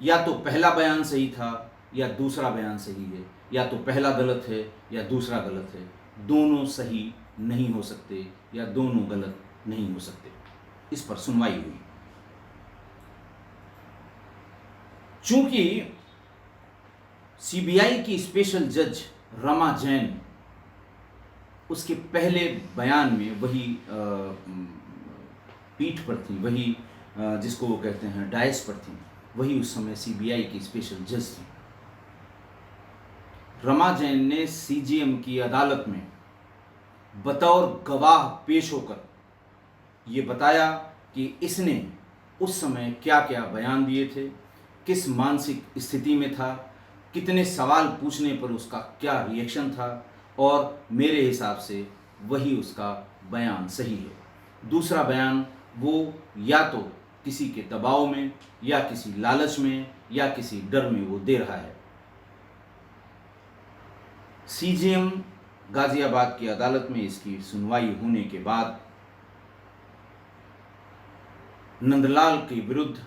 या तो पहला बयान सही था या दूसरा बयान सही है, या तो पहला गलत है या दूसरा गलत है, दोनों सही नहीं हो सकते या दोनों गलत नहीं हो सकते। इस पर सुनवाई हुई। चूंकि सीबीआई की स्पेशल जज रमा जैन उसके पहले बयान में वही पीठ पर थी, वही जिसको वो कहते हैं डायस पर थी, वही उस समय सीबीआई की स्पेशल जज थी। रमा जैन ने सीजीएम की अदालत में बतौर गवाह पेश होकर ये बताया कि इसने उस समय क्या क्या बयान दिए थे, किस मानसिक स्थिति में था, कितने सवाल पूछने पर उसका क्या रिएक्शन था, और मेरे हिसाब से वही उसका बयान सही है। दूसरा बयान वो या तो किसी के दबाव में या किसी लालच में या किसी डर में वो दे रहा है। सीजेएम गाजियाबाद की अदालत में इसकी सुनवाई होने के बाद नंदलाल के विरुद्ध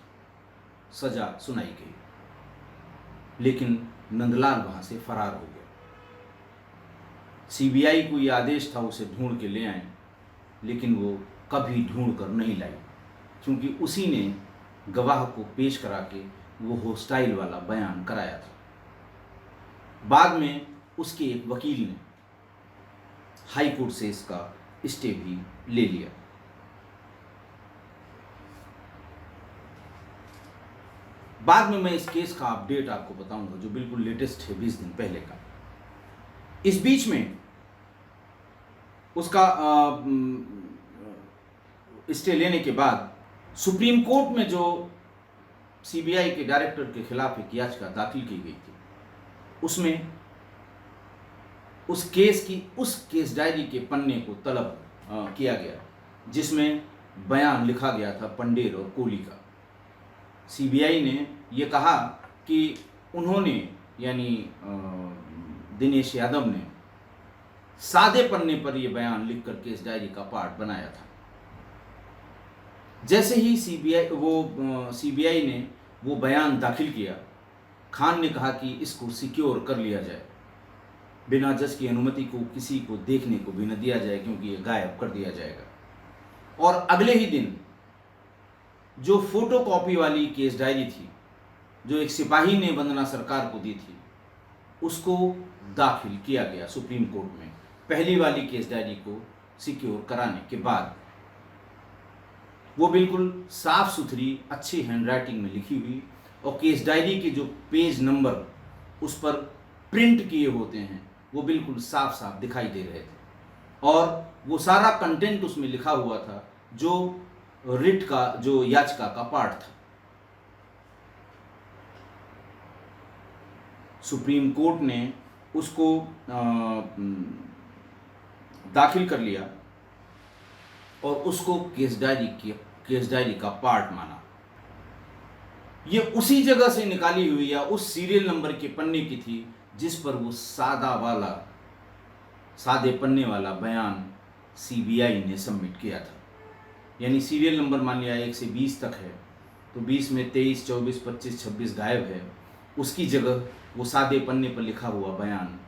सजा सुनाई गई, लेकिन नंदलाल वहां से फरार हो गया। सीबीआई को यह आदेश था उसे ढूंढ के ले आए, लेकिन वो कभी ढूंढ कर नहीं लाई, क्योंकि उसी ने गवाह को पेश करा के वो होस्टाइल वाला बयान कराया था। बाद में उसके एक वकील ने हाई कोर्ट से इसका स्टे भी ले लिया। बाद में मैं इस केस का अपडेट आपको बताऊंगा जो बिल्कुल लेटेस्ट है, 20 दिन पहले का। इस बीच में उसका स्टे लेने के बाद सुप्रीम कोर्ट में जो सीबीआई के डायरेक्टर के खिलाफ एक याचिका दाखिल की गई थी, उसमें उस केस डायरी के पन्ने को तलब किया गया, जिसमें बयान लिखा गया था पंडेर और कोहली का। सीबीआई ने ये कहा कि उन्होंने यानी दिनेश यादव ने सादे पन्ने पर यह बयान लिखकर केस डायरी का पार्ट बनाया था। जैसे ही सीबीआई ने वो बयान दाखिल किया, खान ने कहा कि इसको सिक्योर कर लिया जाए, बिना जज की अनुमति को किसी को देखने को भी न दिया जाए, क्योंकि ये गायब कर दिया जाएगा। और अगले ही दिन जो फोटोकॉपी वाली केस डायरी थी, जो एक सिपाही ने वंदना सरकार को दी थी, उसको दाखिल किया गया सुप्रीम कोर्ट में, पहली वाली केस डायरी को सिक्योर कराने के बाद। वो बिल्कुल साफ सुथरी अच्छी हैंडराइटिंग में लिखी हुई, और केस डायरी के जो पेज नंबर उस पर प्रिंट किए होते हैं वो बिल्कुल साफ साफ दिखाई दे रहे थे, और वो सारा कंटेंट उसमें लिखा हुआ था जो रिट का, जो याचिका का पार्ट था। सुप्रीम कोर्ट ने उसको दाखिल कर लिया और उसको केस डायरी का पार्ट माना। ये उसी जगह से निकाली हुई या उस सीरियल नंबर के पन्ने की थी जिस पर वो सादे पन्ने वाला बयान सीबीआई ने सबमिट किया था। यानी सीरियल नंबर मान लिया 1 से 20 तक है, तो 20 में 23, 24, 25, 26 गायब है, उसकी जगह वो सादे पन्ने पर लिखा हुआ बयान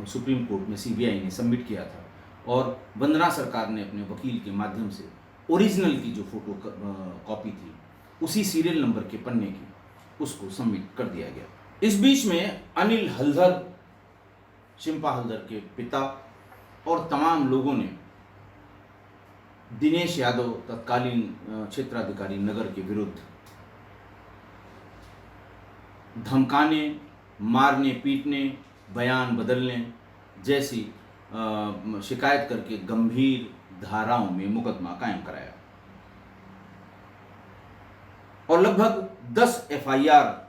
सुप्रीम कोर्ट में सीबीआई ने सबमिट किया था, और वंदना सरकार ने अपने वकील के माध्यम से ओरिजिनल की जो फोटो कॉपी थी उसी सीरियल नंबर के पन्ने की उसको सबमिट कर दिया गया। इस बीच में अनिल हल्दर, शिम्पा हल्दर के पिता और तमाम लोगों ने दिनेश यादव तत्कालीन क्षेत्राधिकारी नगर के विरुद्ध धमकाने, मारने, पीटने, बयान बदलने जैसी शिकायत करके गंभीर धाराओं में मुकदमा कायम कराया, और लगभग 10 एफआईआर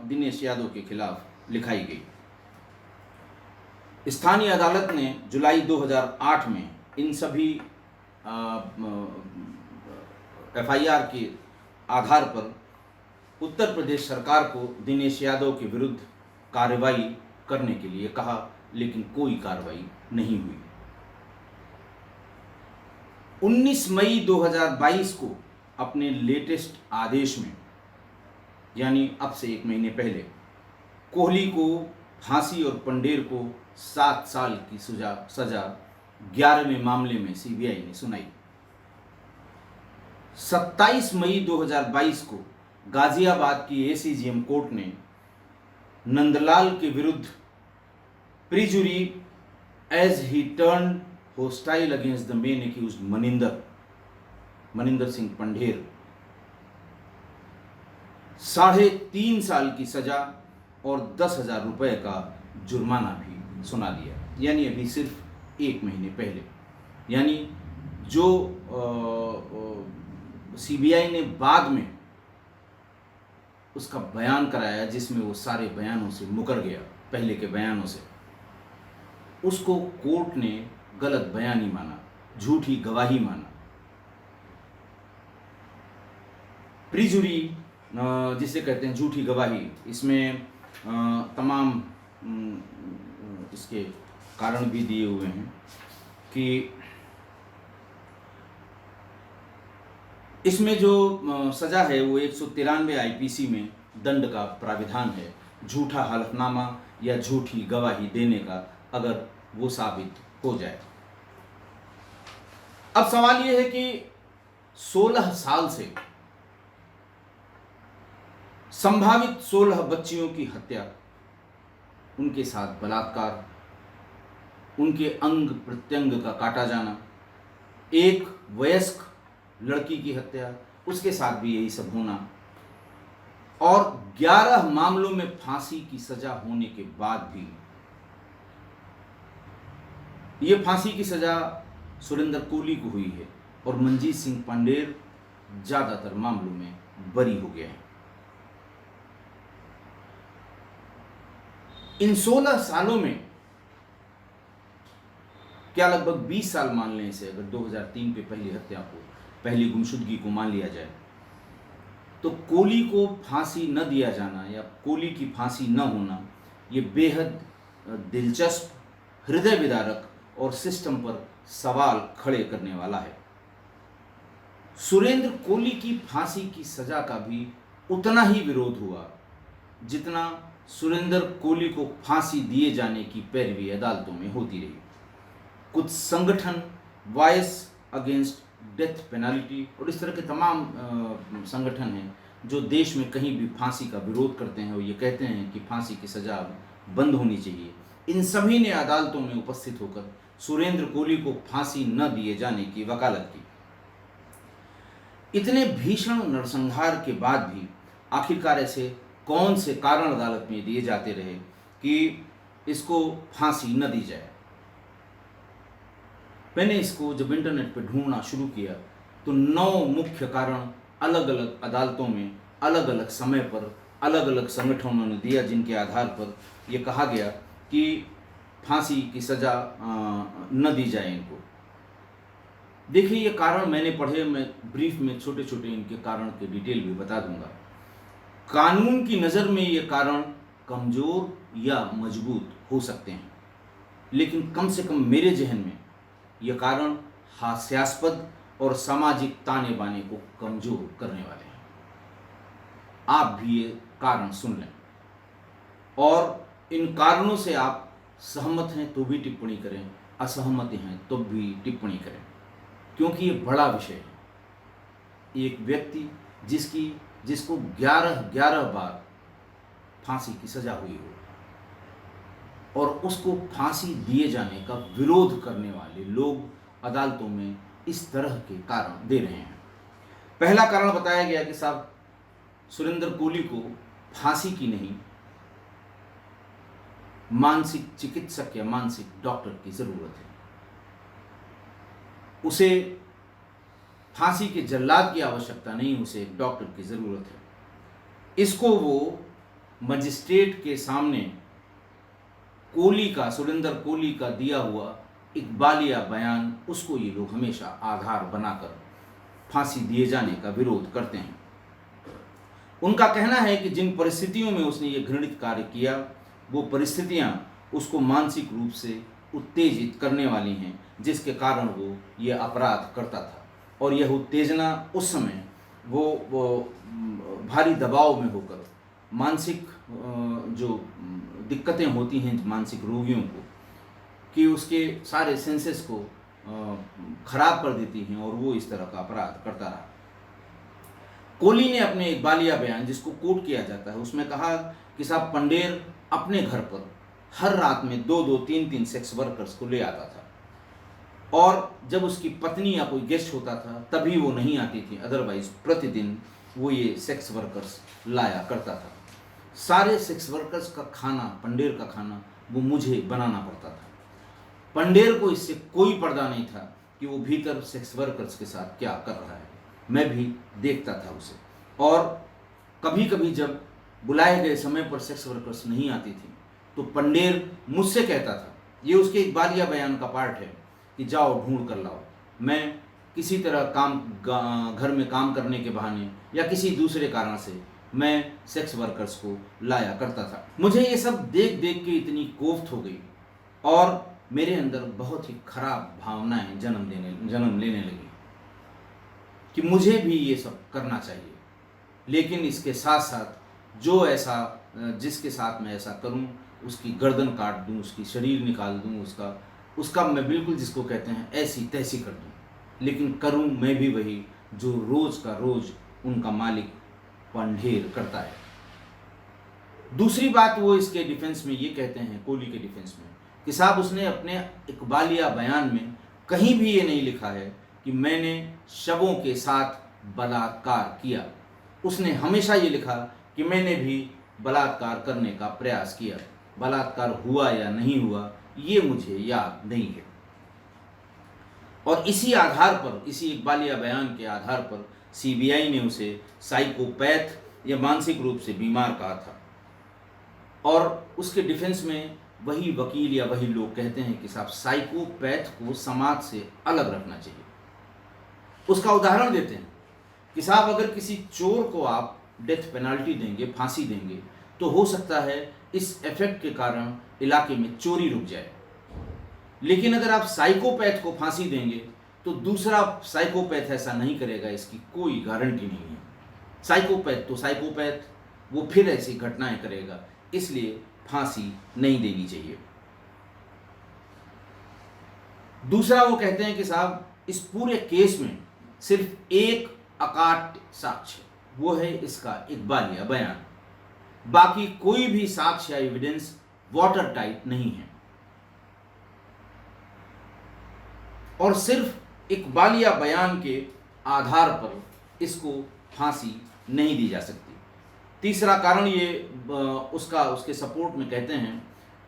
दिनेश यादव के खिलाफ लिखाई गई। स्थानीय अदालत ने जुलाई 2008 में इन सभी एफआईआर के आधार पर उत्तर प्रदेश सरकार को दिनेश यादव के विरुद्ध कार्रवाई करने के लिए कहा, लेकिन कोई कार्रवाई नहीं हुई। 19 मई 2022 को अपने लेटेस्ट आदेश में, यानी अब से 1 महीने पहले, कोहली को फांसी और पंडेर को 7 साल की सजा 11वें मामले में सीबीआई ने सुनाई। 27 मई 2022 को गाजियाबाद की एसीजीएम कोर्ट ने नंदलाल के विरुद्ध perjury as he turn hostile against the main accused Maninder Singh Pander 3.5 साल की सजा और 10,000 रुपए का जुर्माना भी सुना दिया। यानी अभी सिर्फ 1 महीने पहले, यानी जो सीबीआई ने बाद में उसका बयान कराया, जिसमें वो सारे बयानों से मुकर गया, पहले के बयानों से, उसको कोर्ट ने गलत बयानी माना झूठी गवाही माना। प्रीजुरी जिसे कहते हैं झूठी गवाही, इसमें तमाम इसके कारण भी दिए हुए हैं कि इसमें जो सज़ा है वो 193 आईपीसी में दंड का प्राविधान है झूठा हलफनामा या झूठी गवाही देने का, अगर वो साबित हो जाए। अब सवाल ये है कि 16 साल से संभावित 16 बच्चियों की हत्या, उनके साथ बलात्कार, उनके अंग प्रत्यंग का काटा जाना, एक वयस्क लड़की की हत्या, उसके साथ भी यही सब होना, और 11 मामलों में फांसी की सजा होने के बाद भी ये फांसी की सजा सुरेंद्र कोहली को हुई है और मनजीत सिंह पांडेर ज्यादातर मामलों में बरी हो गए हैं। इन 16 सालों में क्या लगभग 20 साल मान लें इसे, अगर 2003 पे पहली हत्या को, पहली गुमशुदगी को मान लिया जाए, तो कोहली को फांसी न दिया जाना या कोहली की फांसी न होना, ये बेहद दिलचस्प, हृदय विदारक और सिस्टम पर सवाल खड़े करने वाला है। सुरेंद्र कोहली की फांसी की सजा का भी उतना ही विरोध हुआ जितना सुरेंद्र कोहली को फांसी दिए जाने की पैरवी अदालतों में होती रही। कुछ संगठन वॉइस अगेंस्ट डेथ पेनल्टी और इस तरह के तमाम संगठन हैं जो देश में कहीं भी फांसी का विरोध करते हैं और ये कहते हैं कि फांसी की सजा बंद होनी चाहिए। इन सभी ने अदालतों में उपस्थित होकर सुरेंद्र कोहली को फांसी न दिए जाने की वकालत की। इतने भीषण नरसंहार के बाद भी आखिरकार ऐसे कौन से कारण अदालत में दिए जाते रहे कि इसको फांसी न दी जाए। मैंने इसको जब इंटरनेट पर ढूंढना शुरू किया तो 9 मुख्य कारण अलग अलग अदालतों में अलग अलग समय पर अलग अलग संगठनों ने दिया, जिनके आधार पर यह कहा गया कि फांसी की सज़ा न दी जाए इनको। देखिए ये कारण मैंने पढ़े, मैं ब्रीफ में छोटे छोटे इनके कारण के डिटेल भी बता दूंगा। कानून की नज़र में ये कारण कमज़ोर या मजबूत हो सकते हैं, लेकिन कम से कम मेरे जहन में ये कारण हास्यास्पद और सामाजिक ताने बाने को कमज़ोर करने वाले हैं। आप भी ये कारण सुन लें और इन कारणों से आप सहमत हैं तो भी टिप्पणी करें, असहमत हैं तो भी टिप्पणी करें, क्योंकि ये बड़ा विषय है। एक व्यक्ति जिसको 11 बार फांसी की सजा हुई हो और उसको फांसी दिए जाने का विरोध करने वाले लोग अदालतों में इस तरह के कारण दे रहे हैं। पहला कारण बताया गया कि साहब सुरेंद्र कोहली को फांसी की नहीं, मानसिक चिकित्सक या मानसिक डॉक्टर की जरूरत है। उसे फांसी के जल्लाद की आवश्यकता नहीं, उसे एक डॉक्टर की जरूरत है। इसको वो मजिस्ट्रेट के सामने सुरेंद्र कोहली का दिया हुआ इकबालिया बयान, उसको ये लोग हमेशा आधार बनाकर फांसी दिए जाने का विरोध करते हैं। उनका कहना है कि जिन परिस्थितियों में उसने ये घृणित कार्य किया, वो परिस्थितियां उसको मानसिक रूप से उत्तेजित करने वाली हैं, जिसके कारण वो ये अपराध करता था। और यह उत्तेजना उस समय वो भारी दबाव में होकर मानसिक जो दिक्कतें होती हैं मानसिक रोगियों को, कि उसके सारे सेंसेस को खराब कर देती हैं और वो इस तरह का अपराध करता रहा। कोहली ने अपने इकबालिया बयान, जिसको कोट किया जाता है, उसमें कहा कि साहब पांडेर अपने घर पर हर रात में 2-2, 3-3 सेक्स वर्कर्स को ले आता था और जब उसकी पत्नी या कोई गेस्ट होता था तभी वो नहीं आती थी, अदरवाइज प्रतिदिन वो ये सेक्स वर्कर्स लाया करता था। सारे सेक्स वर्कर्स का खाना, पांडेर का खाना, वो मुझे बनाना पड़ता था। पांडेर को इससे कोई पर्दा नहीं था कि वो भीतर सेक्स वर्कर्स के साथ क्या कर रहा है। मैं भी देखता था उसे, और कभी कभी जब बुलाए गए समय पर सेक्स वर्कर्स नहीं आती थी तो पांडेर मुझसे कहता था, ये उसके इकबालिया बयान का पार्ट है, कि जाओ ढूंढ कर लाओ। मैं किसी तरह घर में काम करने के बहाने या किसी दूसरे कारण से मैं सेक्स वर्कर्स को लाया करता था। मुझे ये सब देख देख के इतनी कोफ्त हो गई और मेरे अंदर बहुत ही खराब भावनाएं जन्म लेने लगी कि मुझे भी ये सब करना चाहिए। लेकिन इसके साथ साथ जिसके साथ मैं ऐसा करूं उसकी गर्दन काट दूं, उसकी शरीर निकाल दूं, उसका मैं बिल्कुल जिसको कहते हैं ऐसी तैसी कर दूं। लेकिन करूं मैं भी वही जो रोज का रोज उनका मालिक पंढेर करता है। दूसरी बात वो इसके डिफेंस में ये कहते हैं, कोहली के डिफेंस में, कि साहब उसने अपने इकबालिया बयान में कहीं भी ये नहीं लिखा है कि मैंने शवों के साथ बलात्कार किया। उसने हमेशा ये लिखा कि मैंने भी बलात्कार करने का प्रयास किया। बलात्कार हुआ या नहीं हुआ ये मुझे याद नहीं है। और इसी आधार पर, इसी इकबालिया बयान के आधार पर सीबीआई ने उसे साइकोपैथ या मानसिक रूप से बीमार कहा था। और उसके डिफेंस में वही वकील या वही लोग कहते हैं कि साहब साइकोपैथ को समाज से अलग रखना चाहिए। उसका उदाहरण देते हैं कि साहब अगर किसी चोर को आप डेथ पेनल्टी देंगे, फांसी देंगे, तो हो सकता है इस इफेक्ट के कारण इलाके में चोरी रुक जाए। लेकिन अगर आप साइकोपैथ को फांसी देंगे तो दूसरा साइकोपैथ ऐसा नहीं करेगा, इसकी कोई गारंटी नहीं है। साइकोपैथ तो साइकोपैथ, वो फिर ऐसी घटनाएं करेगा, इसलिए फांसी नहीं देनी चाहिए। दूसरा वो कहते हैं कि साहब इस पूरे केस में सिर्फ एक अकाट्य साक्ष्य, वो है इसका इकबालिया बयान। बाकी कोई भी साक्ष्य या एविडेंस वाटर टाइट नहीं है और सिर्फ इकबालिया बयान के आधार पर इसको फांसी नहीं दी जा सकती। तीसरा कारण ये उसके सपोर्ट में कहते हैं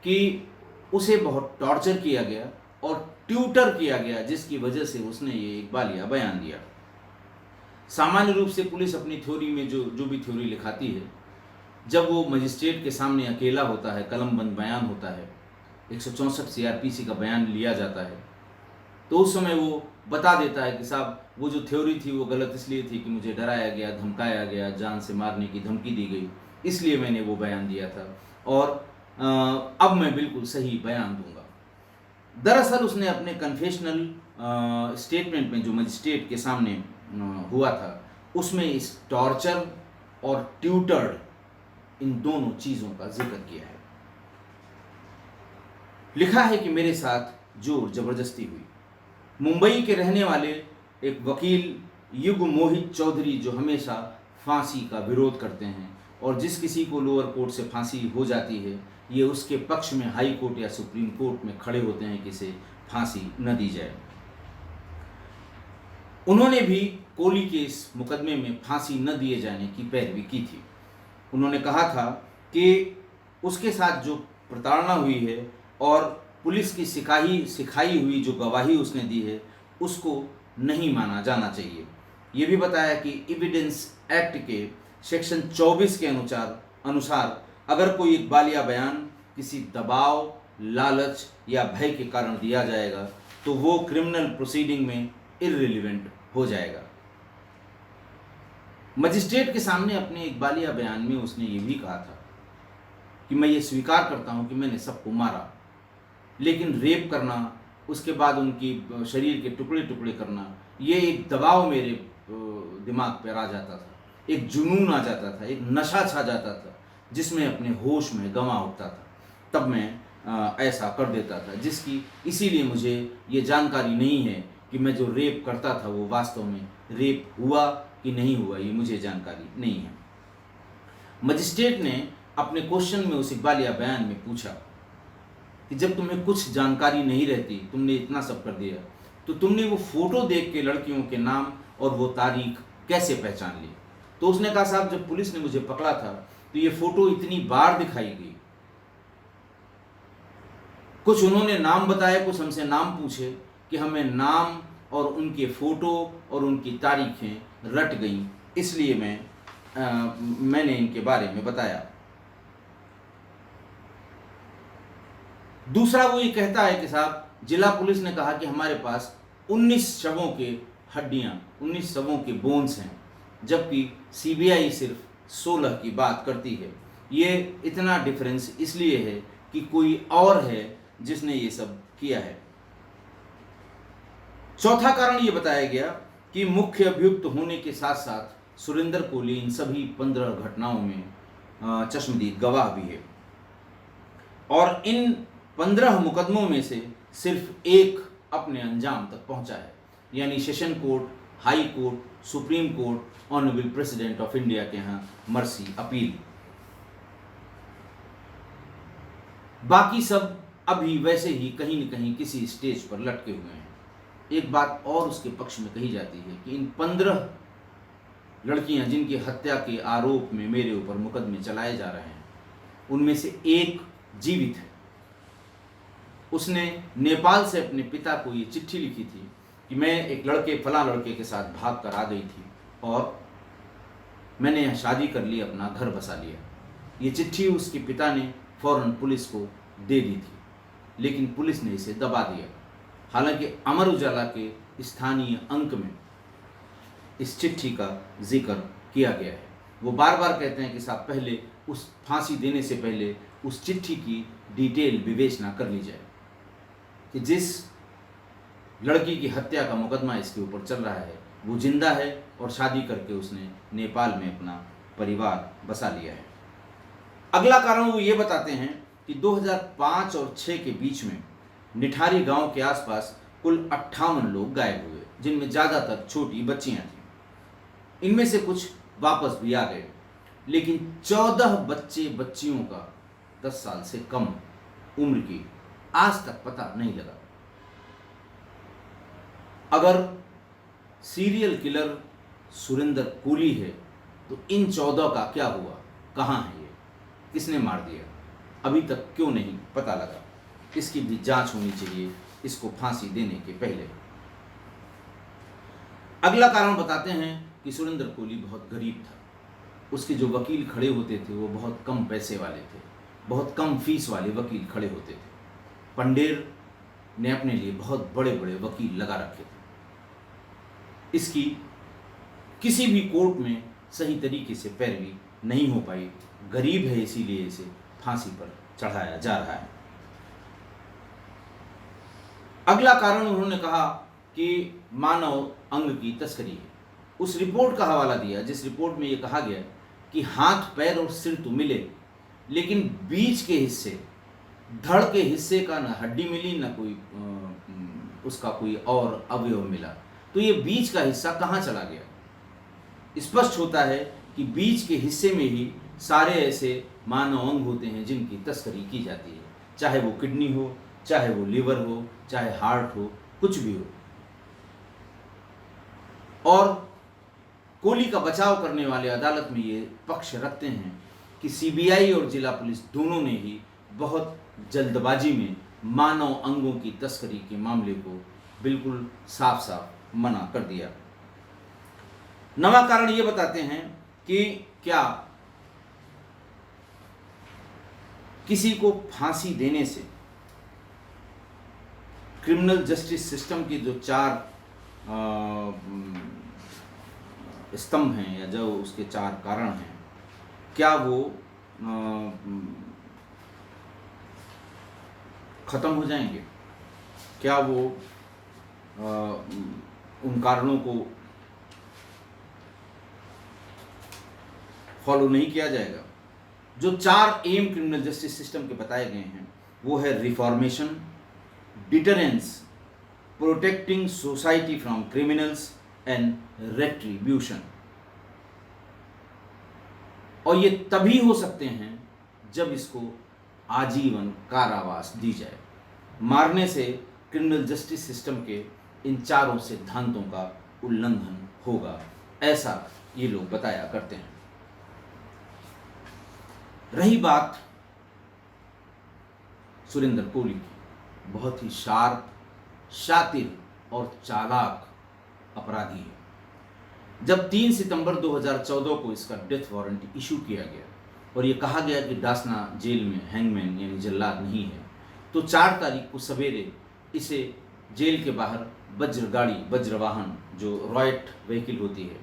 कि उसे बहुत टॉर्चर किया गया और ट्यूटर किया गया, जिसकी वजह से उसने ये इकबालिया बयान दिया। सामान्य रूप से पुलिस अपनी थ्योरी में जो भी थ्योरी लिखाती है, जब वो मजिस्ट्रेट के सामने अकेला होता है, कलमबंद बयान होता है, 164 सीआरपीसी का बयान लिया जाता है, तो उस समय वो बता देता है कि साहब वो जो थ्योरी थी वो गलत इसलिए थी कि मुझे डराया गया, धमकाया गया, जान से मारने की धमकी दी गई, इसलिए मैंने वो बयान दिया था और अब मैं बिल्कुल सही बयान दूंगा। दरअसल उसने अपने कन्फेशनल स्टेटमेंट में जो मजिस्ट्रेट के सामने हुआ था, उसमें इस टॉर्चर और ट्यूटर्ड इन दोनों चीज़ों का जिक्र किया है। लिखा है कि मेरे साथ जोर जबरदस्ती हुई। मुंबई के रहने वाले एक वकील युग मोहित चौधरी, जो हमेशा फांसी का विरोध करते हैं और जिस किसी को लोअर कोर्ट से फांसी हो जाती है, ये उसके पक्ष में हाई कोर्ट या सुप्रीम कोर्ट में खड़े होते हैं कि इसे फांसी न दी जाए। उन्होंने भी कोहली के इस मुकदमे में फांसी न दिए जाने की पैरवी की थी। उन्होंने कहा था कि उसके साथ जो प्रताड़ना हुई है और पुलिस की सिखाई हुई जो गवाही उसने दी है, उसको नहीं माना जाना चाहिए। ये भी बताया कि एविडेंस एक्ट के सेक्शन 24 के अनुसार अगर कोई इकबालिया बयान किसी दबाव, लालच या भय के कारण दिया जाएगा तो वो क्रिमिनल प्रोसीडिंग में इररिलेवेंट हो जाएगा। मजिस्ट्रेट के सामने अपने इकबालिया बयान में उसने ये भी कहा था कि मैं ये स्वीकार करता हूँ कि मैंने सबको मारा, लेकिन रेप करना, उसके बाद उनकी शरीर के टुकड़े टुकड़े करना, ये एक दबाव मेरे दिमाग पर आ जाता था, एक जुनून आ जाता था, एक नशा छा जाता था जिसमें अपने होश में गंवा उठता था। तब मैं ऐसा कर देता था, जिसकी इसीलिए मुझे ये जानकारी नहीं है कि मैं जो रेप करता था वो वास्तव में रेप हुआ कि नहीं हुआ, ये मुझे जानकारी नहीं है। मजिस्ट्रेट ने अपने क्वेश्चन में उस इकबालिया बयान में पूछा कि जब तुम्हें कुछ जानकारी नहीं रहती, तुमने इतना सब कर दिया, तो तुमने वो फोटो देख के लड़कियों के नाम और वो तारीख कैसे पहचान ली? तो उसने कहा साहब जब पुलिस ने मुझे पकड़ा था तो ये फोटो इतनी बार दिखाई गई, कुछ उन्होंने नाम बताए, कुछ हमसे नाम पूछे कि हमें नाम और उनके फोटो और उनकी तारीखें रट गई, इसलिए मैंने इनके बारे में बताया। दूसरा वो ये कहता है कि साहब जिला पुलिस ने कहा कि हमारे पास 19 शवों के हड्डियां, 19 शवों के बोन्स हैं, जबकि सीबीआई सिर्फ 16 की बात करती है। ये इतना डिफरेंस इसलिए है कि कोई और है जिसने ये सब किया है। चौथा कारण ये बताया गया कि मुख्य अभियुक्त होने के साथ साथ सुरेंद्र कोहली इन सभी 15 घटनाओं में चश्मदीद गवाह भी है, और इन 15 मुकदमों में से सिर्फ एक अपने अंजाम तक पहुंचा है, यानी session court, high court, supreme court, honourable president of India के यहाँ मर्सी अपील। बाकी सब अभी वैसे ही कहीं न कहीं किसी स्टेज पर लटके हुए हैं। एक बात और उसके पक्ष में कही जाती है कि इन 15 लड़कियां जिनकी हत्या के आरोप में मेरे ऊपर मुकदमे चलाए जा रहे हैं, उनमें से एक जीवित है। उसने नेपाल से अपने पिता को ये चिट्ठी लिखी थी कि मैं एक फलां लड़के के साथ भाग कर आ गई थी और मैंने यहाँ शादी कर ली, अपना घर बसा लिया। ये चिट्ठी उसके पिता ने फौरन पुलिस को दे दी थी, लेकिन पुलिस ने इसे दबा दिया। हालांकि अमर उजाला के स्थानीय अंक में इस चिट्ठी का जिक्र किया गया है। वो बार बार कहते हैं कि साहब पहले उस फांसी देने से पहले उस चिट्ठी की डिटेल विवेचना कर ली जाए कि जिस लड़की की हत्या का मुकदमा इसके ऊपर चल रहा है वो जिंदा है और शादी करके उसने नेपाल में अपना परिवार बसा लिया है। अगला कारण वो ये बताते हैं कि 2005 और 6 के बीच में निठारी गांव के आसपास कुल 58 लोग गायब हुए, जिनमें ज़्यादातर छोटी बच्चियां थीं। इनमें से कुछ वापस भी आ गए, लेकिन 14 बच्चे बच्चियों का 10 साल से कम उम्र की आज तक पता नहीं लगा। अगर सीरियल किलर सुरेंद्र कोहली है तो इन 14 का क्या हुआ, कहाँ है ये, किसने मार दिया, अभी तक क्यों नहीं पता लगा। इसकी भी जांच होनी चाहिए इसको फांसी देने के पहले। अगला कारण बताते हैं कि सुरेंद्र कोहली बहुत गरीब था। उसके जो वकील खड़े होते थे वो बहुत कम पैसे वाले थे, बहुत कम फीस वाले वकील खड़े होते थे। पंडेर ने अपने लिए बहुत बड़े बड़े वकील लगा रखे थे। इसकी किसी भी कोर्ट में सही तरीके से पैरवी नहीं हो पाई। गरीब है इसीलिए इसे फांसी पर चढ़ाया जा रहा है। अगला कारण उन्होंने कहा कि मानव अंग की तस्करी है। उस रिपोर्ट का हवाला दिया जिस रिपोर्ट में यह कहा गया कि हाथ, पैर और सिर तो मिले, लेकिन बीच के हिस्से, धड़ के हिस्से का न हड्डी मिली न कोई उसका कोई और अवयव मिला। तो ये बीच का हिस्सा कहाँ चला गया? स्पष्ट होता है कि बीच के हिस्से में ही सारे ऐसे मानव अंग होते हैं जिनकी तस्करी की जाती है, चाहे वो किडनी हो, चाहे वो लिवर हो, चाहे हार्ट हो, कुछ भी हो। और कोहली का बचाव करने वाले अदालत में ये पक्ष रखते हैं कि सीबीआई और जिला पुलिस दोनों ने ही बहुत जल्दबाजी में मानव अंगों की तस्करी के मामले को बिल्कुल साफ साफ मना कर दिया। नवा कारण ये बताते हैं कि क्या किसी को फांसी देने से क्रिमिनल जस्टिस सिस्टम के जो 4 स्तंभ हैं या जो उसके 4 कारण हैं, क्या वो खत्म हो जाएंगे? क्या वो उन कारणों को फॉलो नहीं किया जाएगा? जो 4 एम क्रिमिनल जस्टिस सिस्टम के बताए गए हैं वो है reformation, deterrence, protecting society from criminals and retribution. और ये तभी हो सकते हैं जब इसको आजीवन कारावास दी जाए। मारने से क्रिमिनल जस्टिस सिस्टम के इन 4 सिद्धांतों का उल्लंघन होगा, ऐसा ये लोग बताया करते हैं। रही बात सुरेंद्र कोहली की, बहुत ही शार्प, शातिर और चालाक अपराधी है। जब 3 सितंबर 2014 को इसका डेथ वारंट इशू किया गया और ये कहा गया कि डासना जेल में हैंगमैन यानी जल्लाद नहीं है, तो 4 तारीख को सवेरे इसे जेल के बाहर वज्र गाड़ी, वज्र वाहन जो रॉयट व्हीकल होती है,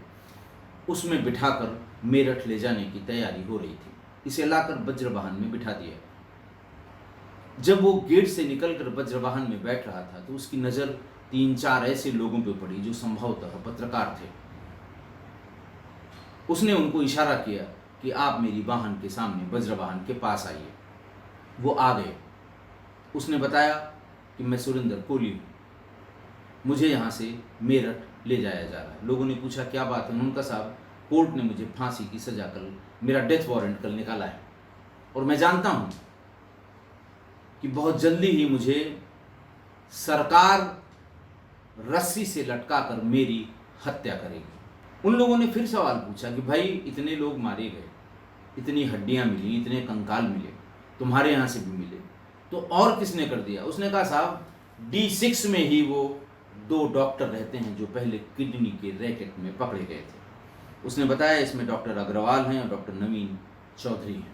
उसमें बिठाकर मेरठ ले जाने की तैयारी हो रही थी। इसे लाकर वज्र वाहन में बिठा दिया। जब वो गेट से निकलकर वज्र वाहन में बैठ रहा था तो उसकी नज़र 3-4 ऐसे लोगों पे पड़ी जो संभवतः पत्रकार थे। उसने उनको इशारा किया कि आप मेरी वाहन के सामने वज्र वाहन के पास आइए। वो आ गए। उसने बताया कि मैं सुरेंद्र कोहली हूँ, मुझे यहाँ से मेरठ ले जाया जा रहा है। लोगों ने पूछा क्या बात है? उन्होंने कहा साहब, कोर्ट ने मुझे फांसी की सजा कर मेरा डेथ वारंट कल निकाला है और मैं जानता हूँ कि बहुत जल्दी ही मुझे सरकार रस्सी से लटकाकर मेरी हत्या करेगी। उन लोगों ने फिर सवाल पूछा कि भाई इतने लोग मारे गए, इतनी हड्डियां मिली, इतने कंकाल मिले, तुम्हारे यहाँ से भी मिले, तो और किसने कर दिया? उसने कहा साहब D6 में ही वो 2 डॉक्टर रहते हैं जो पहले किडनी के रैकेट में पकड़े गए थे। उसने बताया इसमें डॉक्टर अग्रवाल हैं और डॉक्टर नवीन चौधरी हैं।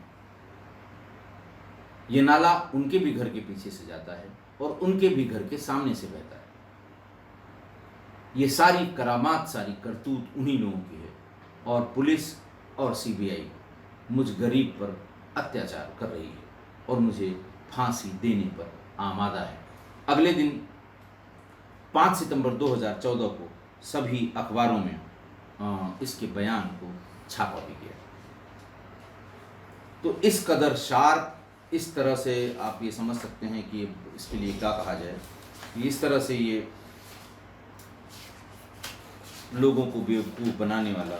ये नाला उनके भी घर के पीछे से जाता है और उनके भी घर के सामने से बहता है। ये सारी करामात, सारी करतूत उन्हीं लोगों की है और पुलिस और CBI मुझ गरीब पर अत्याचार कर रही है और मुझे फांसी देने पर आमादा है। अगले दिन 5 सितंबर 2014 को सभी अखबारों में इसके बयान को छापा भी गया। तो इस कदर शार्प, इस तरह से आप ये समझ सकते हैं कि इसके लिए क्या कहा जाए, कि इस तरह से ये लोगों को बेवकूफ़ बनाने वाला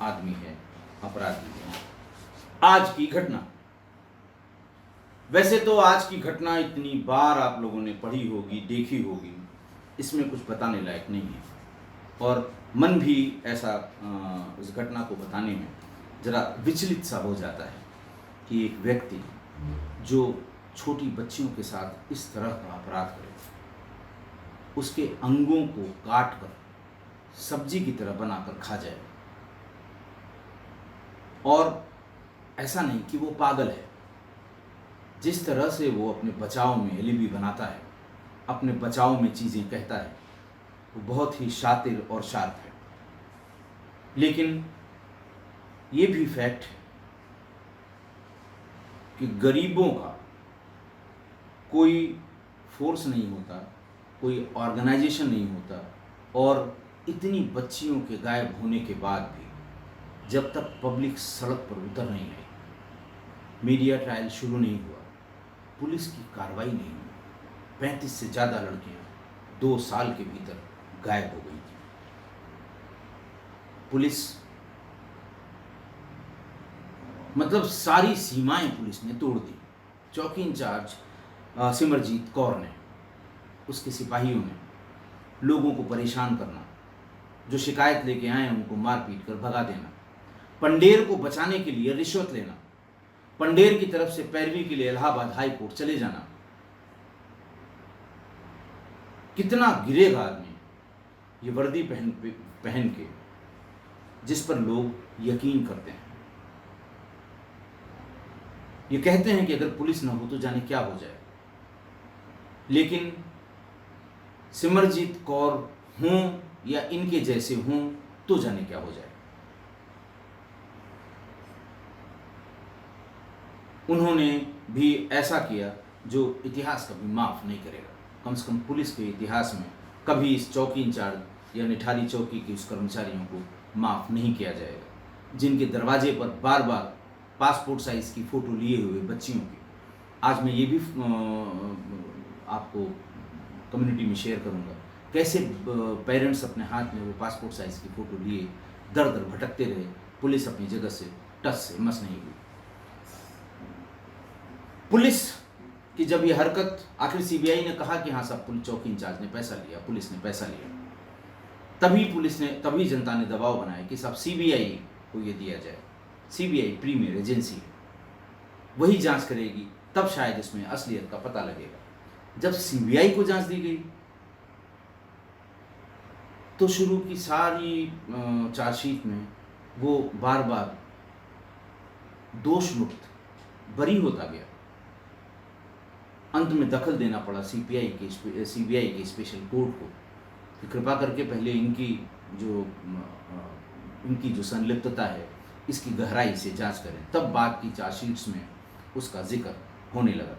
आदमी है, अपराधी है। आज की घटना, वैसे तो आज की घटना इतनी बार आप लोगों ने पढ़ी होगी, देखी होगी, इसमें कुछ बताने लायक नहीं है और मन भी ऐसा उस घटना को बताने में ज़रा विचलित सा हो जाता है कि एक व्यक्ति जो छोटी बच्चियों के साथ इस तरह का अपराध करे, उसके अंगों को काट कर सब्जी की तरह बनाकर खा जाए। और ऐसा नहीं कि वो पागल है, जिस तरह से वो अपने बचाव में एलिबी बनाता है, अपने बचाव में चीज़ें कहता है, वो बहुत ही शातिर और शार्प है। लेकिन ये भी फैक्ट है कि गरीबों का कोई फोर्स नहीं होता, कोई ऑर्गेनाइजेशन नहीं होता और इतनी बच्चियों के गायब होने के बाद भी जब तक पब्लिक सड़क पर उतर नहीं आई, मीडिया ट्रायल शुरू नहीं हुआ, पुलिस की कार्रवाई नहीं हुई, 35 से ज़्यादा लड़कियां 2 साल के भीतर गायब हो गई थी। पुलिस मतलब सारी सीमाएं पुलिस ने तोड़ दी। चौकी इंचार्ज सिमरजीत कौर ने, उसके सिपाहियों ने लोगों को परेशान करना, जो शिकायत लेके आए उनको मार पीट कर भगा देना, पंडेर को बचाने के लिए रिश्वत लेना, पंडेर की तरफ से पैरवी के लिए इलाहाबाद हाई कोर्ट चले जाना। कितना गिरेगा आदमी ये वर्दी पहन के, जिस पर लोग यकीन करते हैं। ये कहते हैं कि अगर पुलिस ना हो तो जाने क्या हो जाए, लेकिन सिमरजीत कौर हों या इनके जैसे हों तो जाने क्या हो जाए। उन्होंने भी ऐसा किया जो इतिहास कभी माफ़ नहीं करेगा। कम से कम पुलिस के इतिहास में कभी इस चौकी इंचार्ज या निठारी चौकी के उस कर्मचारियों को माफ़ नहीं किया जाएगा, जिनके दरवाजे पर बार बार पासपोर्ट साइज़ की फ़ोटो लिए हुए बच्चियों की। आज मैं ये भी आपको कम्युनिटी में शेयर करूँगा कैसे पेरेंट्स अपने हाथ में वो पासपोर्ट साइज़ की फ़ोटो लिए दर दर भटकते रहे, पुलिस अपनी जगह से टस से मस नहीं हुई। पुलिस की जब ये हरकत, आखिर CBI ने कहा कि हाँ सब पुलिस चौकी इंचार्ज ने पैसा लिया, पुलिस ने पैसा लिया, तभी जनता ने दबाव बनाया कि सब CBI को ये दिया जाए। CBI प्रीमियर एजेंसी है, वही जांच करेगी, तब शायद इसमें असलियत का पता लगेगा। जब CBI को जांच दी गई तो शुरू की सारी चार्जशीट में वो बार बार दोष मुक्त बरी होता गया। अंत में दखल देना पड़ा सीबीआई के स्पेशल कोर्ट को कि कृपा करके पहले इनकी जो संलिप्तता है इसकी गहराई से जांच करें, तब बाद की चार्जशीट्स में उसका जिक्र होने लगा।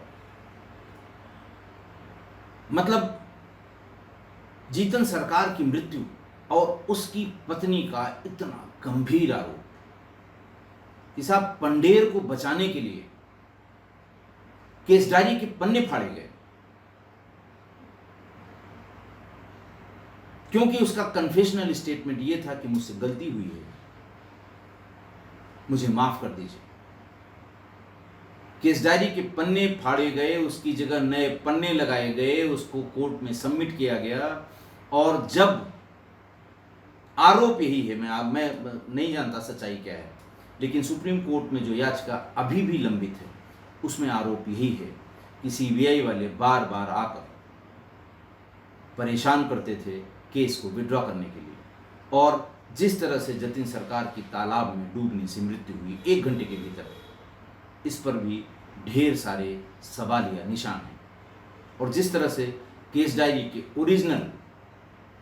मतलब जीतन सरकार की मृत्यु और उसकी पत्नी का इतना गंभीर आरोप कि साहब पंडेर को बचाने के लिए केस डायरी के पन्ने फाड़े गए, क्योंकि उसका कन्फेशनल स्टेटमेंट यह था कि मुझसे गलती हुई है, मुझे माफ कर दीजिए। केस डायरी के पन्ने फाड़े गए, उसकी जगह नए पन्ने लगाए गए, उसको कोर्ट में सबमिट किया गया। और जब आरोप यही है, मैं नहीं जानता सच्चाई क्या है, लेकिन सुप्रीम कोर्ट में जो याचिका अभी भी लंबित है उसमें आरोप यही है कि सीबीआई वाले बार बार आकर परेशान करते थे केस को विड्रॉ करने के लिए, और जिस तरह से जतिन सरकार की तालाब में डूबने से मृत्यु हुई 1 घंटे के भीतर, इस पर भी ढेर सारे सवालिया निशान हैं। और जिस तरह से केस डायरी के ओरिजिनल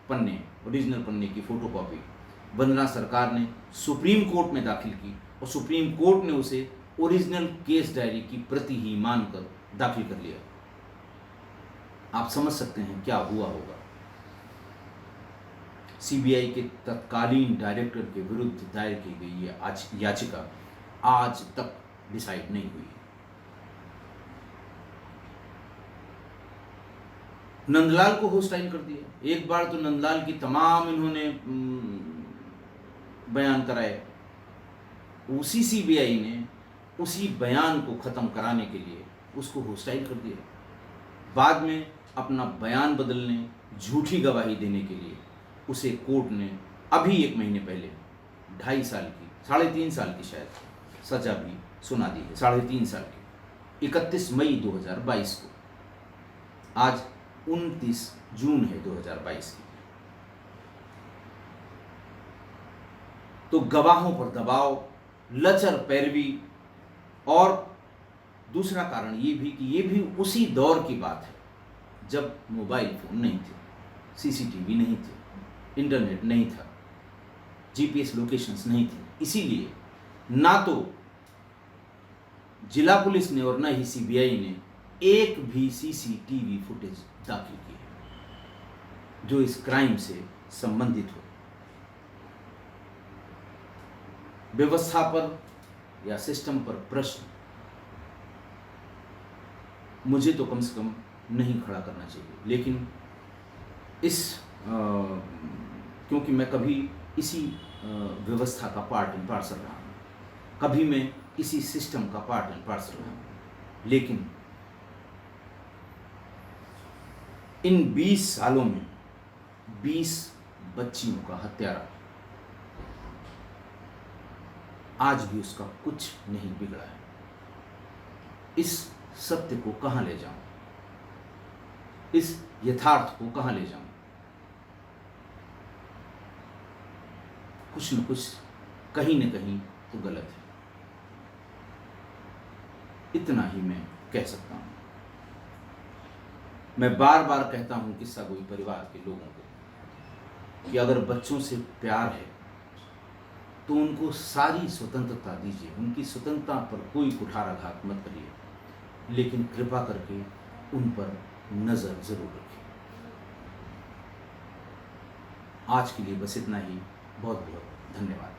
पन्ने की फोटोकॉपी वंदना सरकार ने सुप्रीम कोर्ट में दाखिल की और सुप्रीम कोर्ट ने उसे ओरिजिनल केस डायरी की प्रति ही मानकर दाखिल कर लिया। आप समझ सकते हैं क्या हुआ होगा। सीबीआई के तत्कालीन डायरेक्टर के विरुद्ध दायर की गई ये याचिका आज तक डिसाइड नहीं हुई। नंदलाल को होस्टाइल कर दिया। एक बार तो नंदलाल की तमाम इन्होंने बयान कराए, उसी सीबीआई ने उसी बयान को ख़त्म कराने के लिए उसको होस्टाइल कर दिया। बाद में अपना बयान बदलने, झूठी गवाही देने के लिए उसे कोर्ट ने अभी 1 महीने पहले 2.5 साल की, 3.5 साल की शायद सज़ा भी सुना दी है। 3.5 साल की 31 मई 2022 को। आज 29 जून है 2022 की। तो गवाहों पर दबाव, लचर पैरवी, और दूसरा कारण ये भी कि ये भी उसी दौर की बात है जब मोबाइल फोन नहीं थे, सीसीटीवी नहीं थे, इंटरनेट नहीं था, जीपीएस लोकेशंस नहीं थी। इसीलिए ना तो जिला पुलिस ने और ना ही सीबीआई ने एक भी सीसीटीवी फुटेज दाखिल की है जो इस क्राइम से संबंधित हो। व्यवस्था पर या सिस्टम पर प्रश्न मुझे तो कम से कम नहीं खड़ा करना चाहिए, लेकिन क्योंकि मैं कभी इसी व्यवस्था का पार्ट एंड पार्सल रहा हूँ, कभी मैं इसी सिस्टम का पार्ट एंड पार्सल रहा हूँ, लेकिन इन 20 सालों में 20 बच्चियों का हत्यारा आज भी उसका कुछ नहीं बिगड़ा है। इस सत्य को कहाँ ले जाऊं, इस यथार्थ को कहाँ ले जाऊं? कुछ न कुछ कहीं न कहीं तो गलत है। इतना ही मैं कह सकता हूं। मैं बार बार कहता हूं किस्सा गोई परिवार के लोगों को कि अगर बच्चों से प्यार है तो उनको सारी स्वतंत्रता दीजिए, उनकी स्वतंत्रता पर कोई कुठाराघात मत करिए, लेकिन कृपा करके उन पर नज़र ज़रूर रखिए। आज के लिए बस इतना ही। बहुत बहुत धन्यवाद।